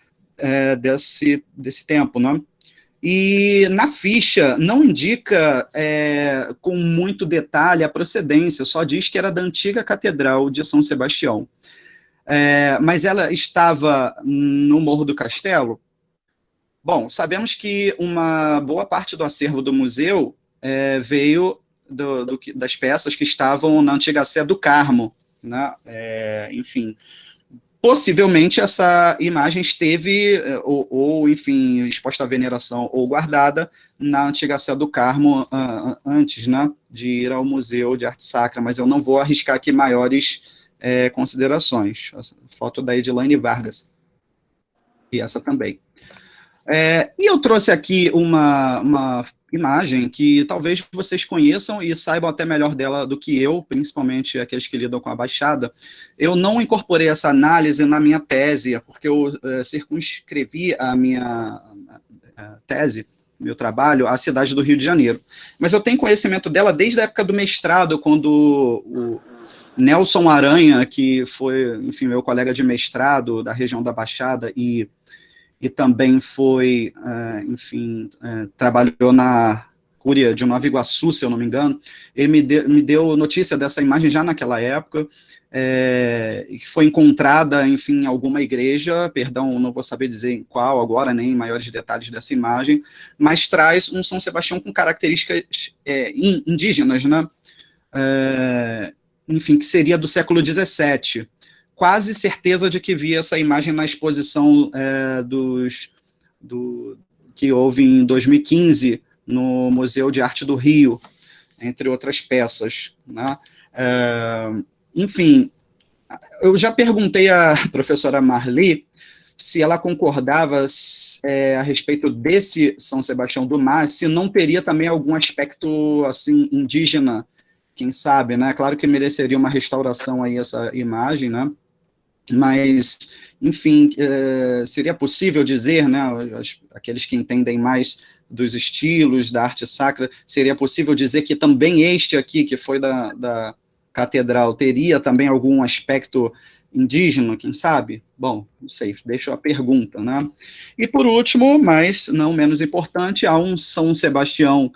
Speaker 2: desse tempo, né. E na ficha não indica com muito detalhe a procedência, só diz que era da antiga Catedral de São Sebastião. Mas ela estava no Morro do Castelo? Bom, sabemos que uma boa parte do acervo do museu veio das peças que estavam na antiga Sé do Carmo, né? Enfim, possivelmente essa imagem esteve, ou enfim, exposta à veneração ou guardada na antiga Sé do Carmo antes, né, de ir ao Museu de Arte Sacra, mas eu não vou arriscar aqui maiores considerações. A foto da Edilane Vargas. E essa também. E eu trouxe aqui uma imagem que talvez vocês conheçam e saibam até melhor dela do que eu, principalmente aqueles que lidam com a Baixada. Eu não incorporei essa análise na minha tese, porque eu circunscrevi a minha tese, meu trabalho, à cidade do Rio de Janeiro. Mas eu tenho conhecimento dela desde a época do mestrado, quando o Nelson Aranha, que foi, enfim, meu colega de mestrado da região da Baixada e também foi, enfim, trabalhou na Cúria de Nova Iguaçu, se eu não me engano, ele me deu notícia dessa imagem já naquela época, que foi encontrada, enfim, em alguma igreja, perdão, não vou saber dizer em qual agora, nem em maiores detalhes dessa imagem, mas traz um São Sebastião com características indígenas, né? Enfim, que seria do século XVII. Quase certeza de que vi essa imagem na exposição dos que houve em 2015 no Museu de Arte do Rio, entre outras peças, né? Enfim, eu já perguntei à professora Marli se ela concordava a respeito desse São Sebastião do Mar, se não teria também algum aspecto, assim, indígena, quem sabe, né? Claro que mereceria uma restauração aí essa imagem, né? Mas, enfim, seria possível dizer, né, aqueles que entendem mais dos estilos da arte sacra, seria possível dizer que também este aqui, que foi da catedral, teria também algum aspecto indígena, quem sabe? Bom, não sei, deixo a pergunta, né? E por último, mas não menos importante, há um São Sebastião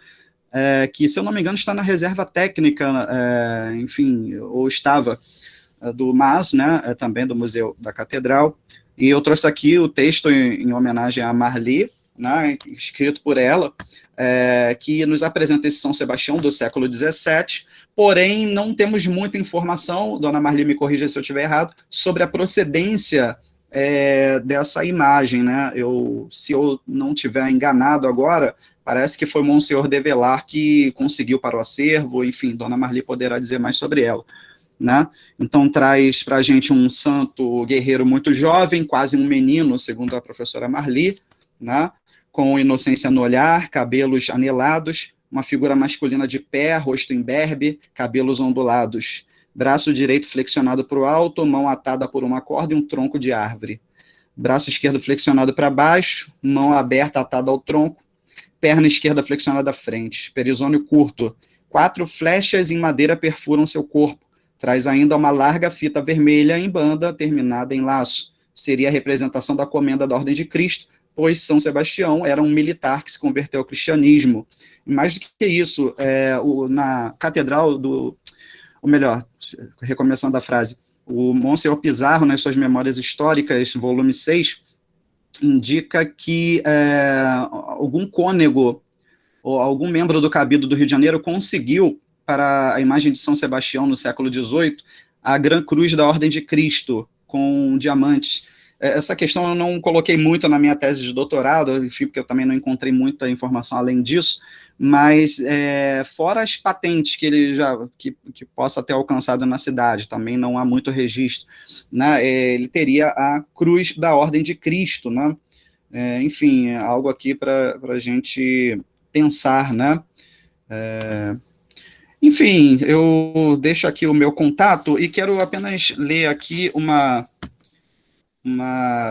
Speaker 2: que, se eu não me engano, está na reserva técnica, enfim, ou estava, do MAS, né, também do Museu da Catedral, e eu trouxe aqui o texto em homenagem a Marli, né, escrito por ela, que nos apresenta esse São Sebastião do século XVII, porém não temos muita informação, dona Marli me corrija se eu estiver errado, sobre a procedência dessa imagem, né? Se eu não estiver enganado agora, parece que foi Monsenhor Develar que conseguiu para o acervo, enfim, dona Marli poderá dizer mais sobre ela, né? Então traz para a gente um santo guerreiro muito jovem, quase um menino, segundo a professora Marli, né? Com inocência no olhar, cabelos anelados, uma figura masculina de pé, rosto imberbe, cabelos ondulados, braço direito flexionado para o alto, mão atada por uma corda e um tronco de árvore, braço esquerdo flexionado para baixo, mão aberta atada ao tronco, perna esquerda flexionada à frente, perizônio curto, 4 flechas em madeira perfuram seu corpo, traz ainda uma larga fita vermelha em banda terminada em laço, seria a representação da comenda da Ordem de Cristo, pois São Sebastião era um militar que se converteu ao cristianismo. E mais do que isso, na catedral ou melhor, recomeçando a frase, o Monsenhor Pizarro, nas suas Memórias Históricas, volume 6, indica que algum cônego ou algum membro do cabido do Rio de Janeiro conseguiu, para a imagem de São Sebastião no século XVIII, a Gran Cruz da Ordem de Cristo, com diamantes. Essa questão eu não coloquei muito na minha tese de doutorado, enfim, porque eu também não encontrei muita informação além disso, mas fora as patentes que ele que possa ter alcançado na cidade, também não há muito registro, né? Ele teria a Cruz da Ordem de Cristo, né? Enfim, algo aqui para a gente pensar, né? Enfim, eu deixo aqui o meu contato e quero apenas ler aqui uma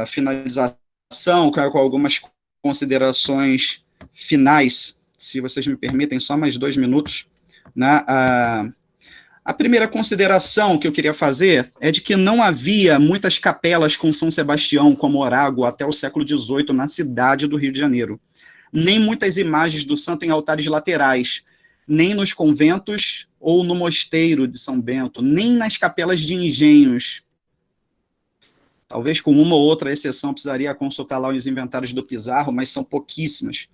Speaker 2: finalização com algumas considerações finais, se vocês me permitem, só mais 2 minutos, né? A primeira consideração que eu queria fazer é de que não havia muitas capelas com São Sebastião como Orago até o século XVIII na cidade do Rio de Janeiro, nem muitas imagens do santo em altares laterais, nem nos conventos ou no mosteiro de São Bento, nem nas capelas de engenhos. Talvez com uma ou outra exceção precisaria consultar lá os inventários do Pizarro, mas são pouquíssimas.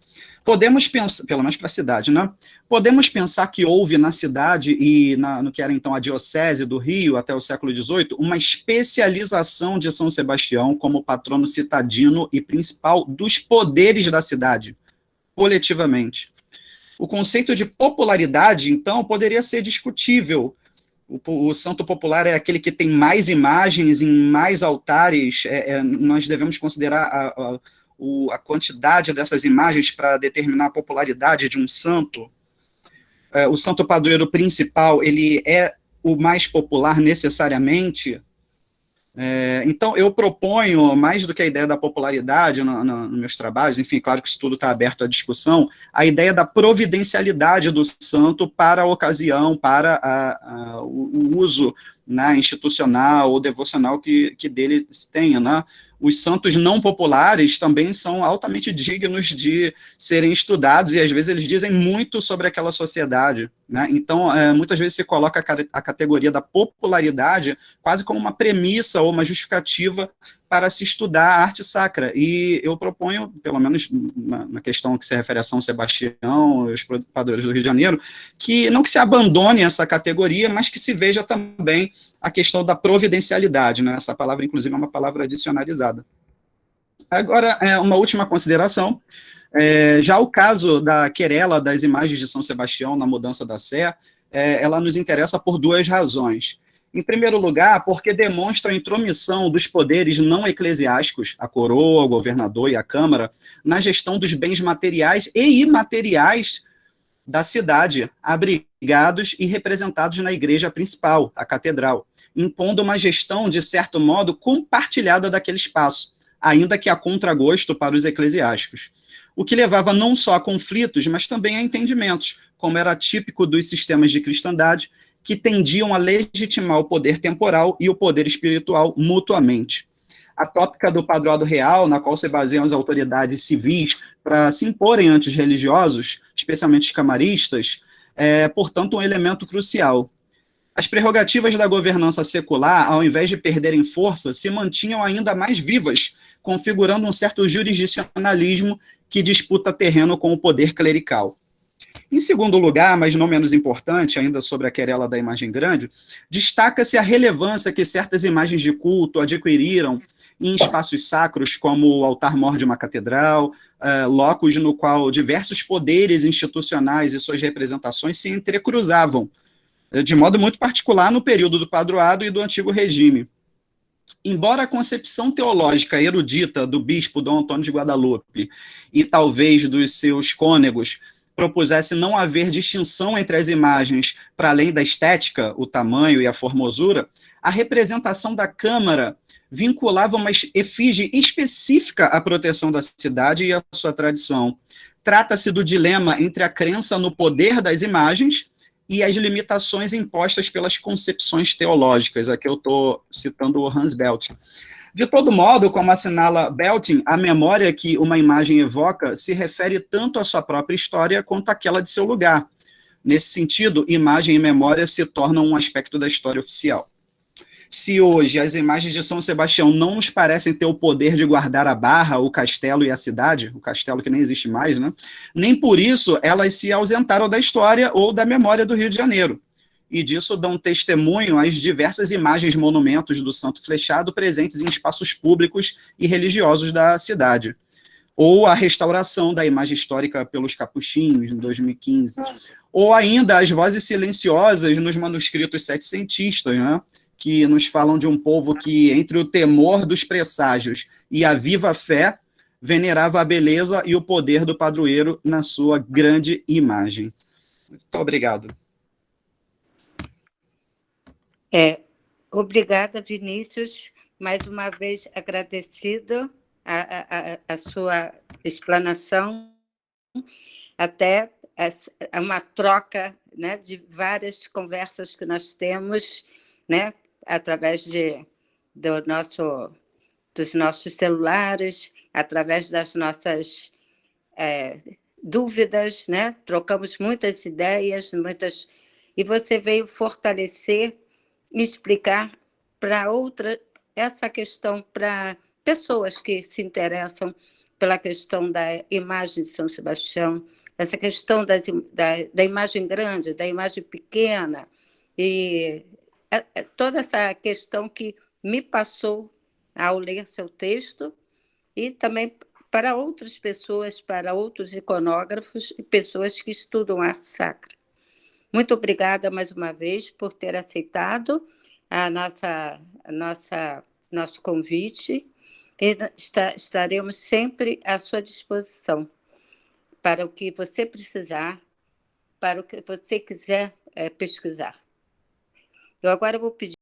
Speaker 2: Podemos pensar, pelo menos para a cidade, né? Podemos pensar que houve na cidade e no que era então a diocese do Rio até o século XVIII, uma especialização de São Sebastião como patrono citadino e principal dos poderes da cidade, coletivamente. O conceito de popularidade, então, poderia ser discutível. O santo popular é aquele que tem mais imagens em mais altares. Nós devemos considerar a quantidade dessas imagens para determinar a popularidade de um santo. O santo padroeiro principal, ele é o mais popular necessariamente. Então, eu proponho, mais do que a ideia da popularidade nos meus trabalhos, enfim, claro que isso tudo está aberto à discussão, a ideia da providencialidade do santo para a ocasião, para o uso, né, institucional ou devocional que dele tenha, né? Os santos não populares também são altamente dignos de serem estudados, e às vezes eles dizem muito sobre aquela sociedade, né? Então, muitas vezes se coloca a categoria da popularidade quase como uma premissa ou uma justificativa para se estudar a arte sacra, e eu proponho, pelo menos na questão que se refere a São Sebastião, os padroeiros do Rio de Janeiro, que não que se abandone essa categoria, mas que se veja também a questão da providencialidade, né? Essa palavra, inclusive, é uma palavra adicionalizada. Agora, uma última consideração. Já o caso da querela das imagens de São Sebastião na mudança da Sé, ela nos interessa por duas razões. Em primeiro lugar, porque demonstra a intromissão dos poderes não eclesiásticos, a coroa, o governador e a Câmara, na gestão dos bens materiais e imateriais da cidade, abrigados e representados na igreja principal, a catedral, impondo uma gestão, de certo modo, compartilhada daquele espaço, ainda que a contragosto para os eclesiásticos. O que levava não só a conflitos, mas também a entendimentos, como era típico dos sistemas de cristandade, que tendiam a legitimar o poder temporal e o poder espiritual mutuamente. A tópica do padroado real, na qual se baseiam as autoridades civis para se imporem ante os religiosos, especialmente os camaristas, é, portanto, um elemento crucial. As prerrogativas da governança secular, ao invés de perderem força, se mantinham ainda mais vivas, configurando um certo jurisdicionalismo que disputa terreno com o poder clerical. Em segundo lugar, mas não menos importante, ainda sobre a querela da imagem grande, destaca-se a relevância que certas imagens de culto adquiriram em espaços sacros, como o altar-mor de uma catedral, locus no qual diversos poderes institucionais e suas representações se entrecruzavam, de modo muito particular no período do padroado e do antigo regime. Embora a concepção teológica erudita do bispo Dom Antônio de Guadalupe e talvez dos seus cônegos propusesse não haver distinção entre as imagens para além da estética, o tamanho e a formosura, a representação da Câmara vinculava uma efígie específica à proteção da cidade e à sua tradição. Trata-se do dilema entre a crença no poder das imagens e as limitações impostas pelas concepções teológicas. Aqui eu estou citando o Hans Belting. De todo modo, como assinala Belting, a memória que uma imagem evoca se refere tanto à sua própria história quanto àquela de seu lugar. Nesse sentido, imagem e memória se tornam um aspecto da história oficial. Se hoje as imagens de São Sebastião não nos parecem ter o poder de guardar a barra, o castelo e a cidade, o castelo que nem existe mais, né? Nem por isso elas se ausentaram da história ou da memória do Rio de Janeiro. E disso dão testemunho as diversas imagens monumentos do Santo Flechado presentes em espaços públicos e religiosos da cidade. Ou a restauração da imagem histórica pelos capuchinhos, em 2015. Ou ainda as vozes silenciosas nos manuscritos setecentistas, né? Que nos falam de um povo que, entre o temor dos presságios e a viva fé, venerava a beleza e o poder do padroeiro na sua grande imagem. Muito obrigado.
Speaker 1: Obrigada, Vinícius. Mais uma vez agradecido a sua explanação, até uma troca, né, de várias conversas que nós temos, né, através dos nossos celulares, através das nossas dúvidas, né? Trocamos muitas ideias, e você veio fortalecer e explicar essa questão para pessoas que se interessam pela questão da imagem de São Sebastião, essa questão da imagem grande, da imagem pequena, e toda essa questão que me passou ao ler seu texto, e também para outras pessoas, para outros iconógrafos e pessoas que estudam arte sacra. Muito obrigada mais uma vez por ter aceitado nosso convite, e estaremos sempre à sua disposição para o que você precisar, para o que você quiser pesquisar. Eu agora vou pedir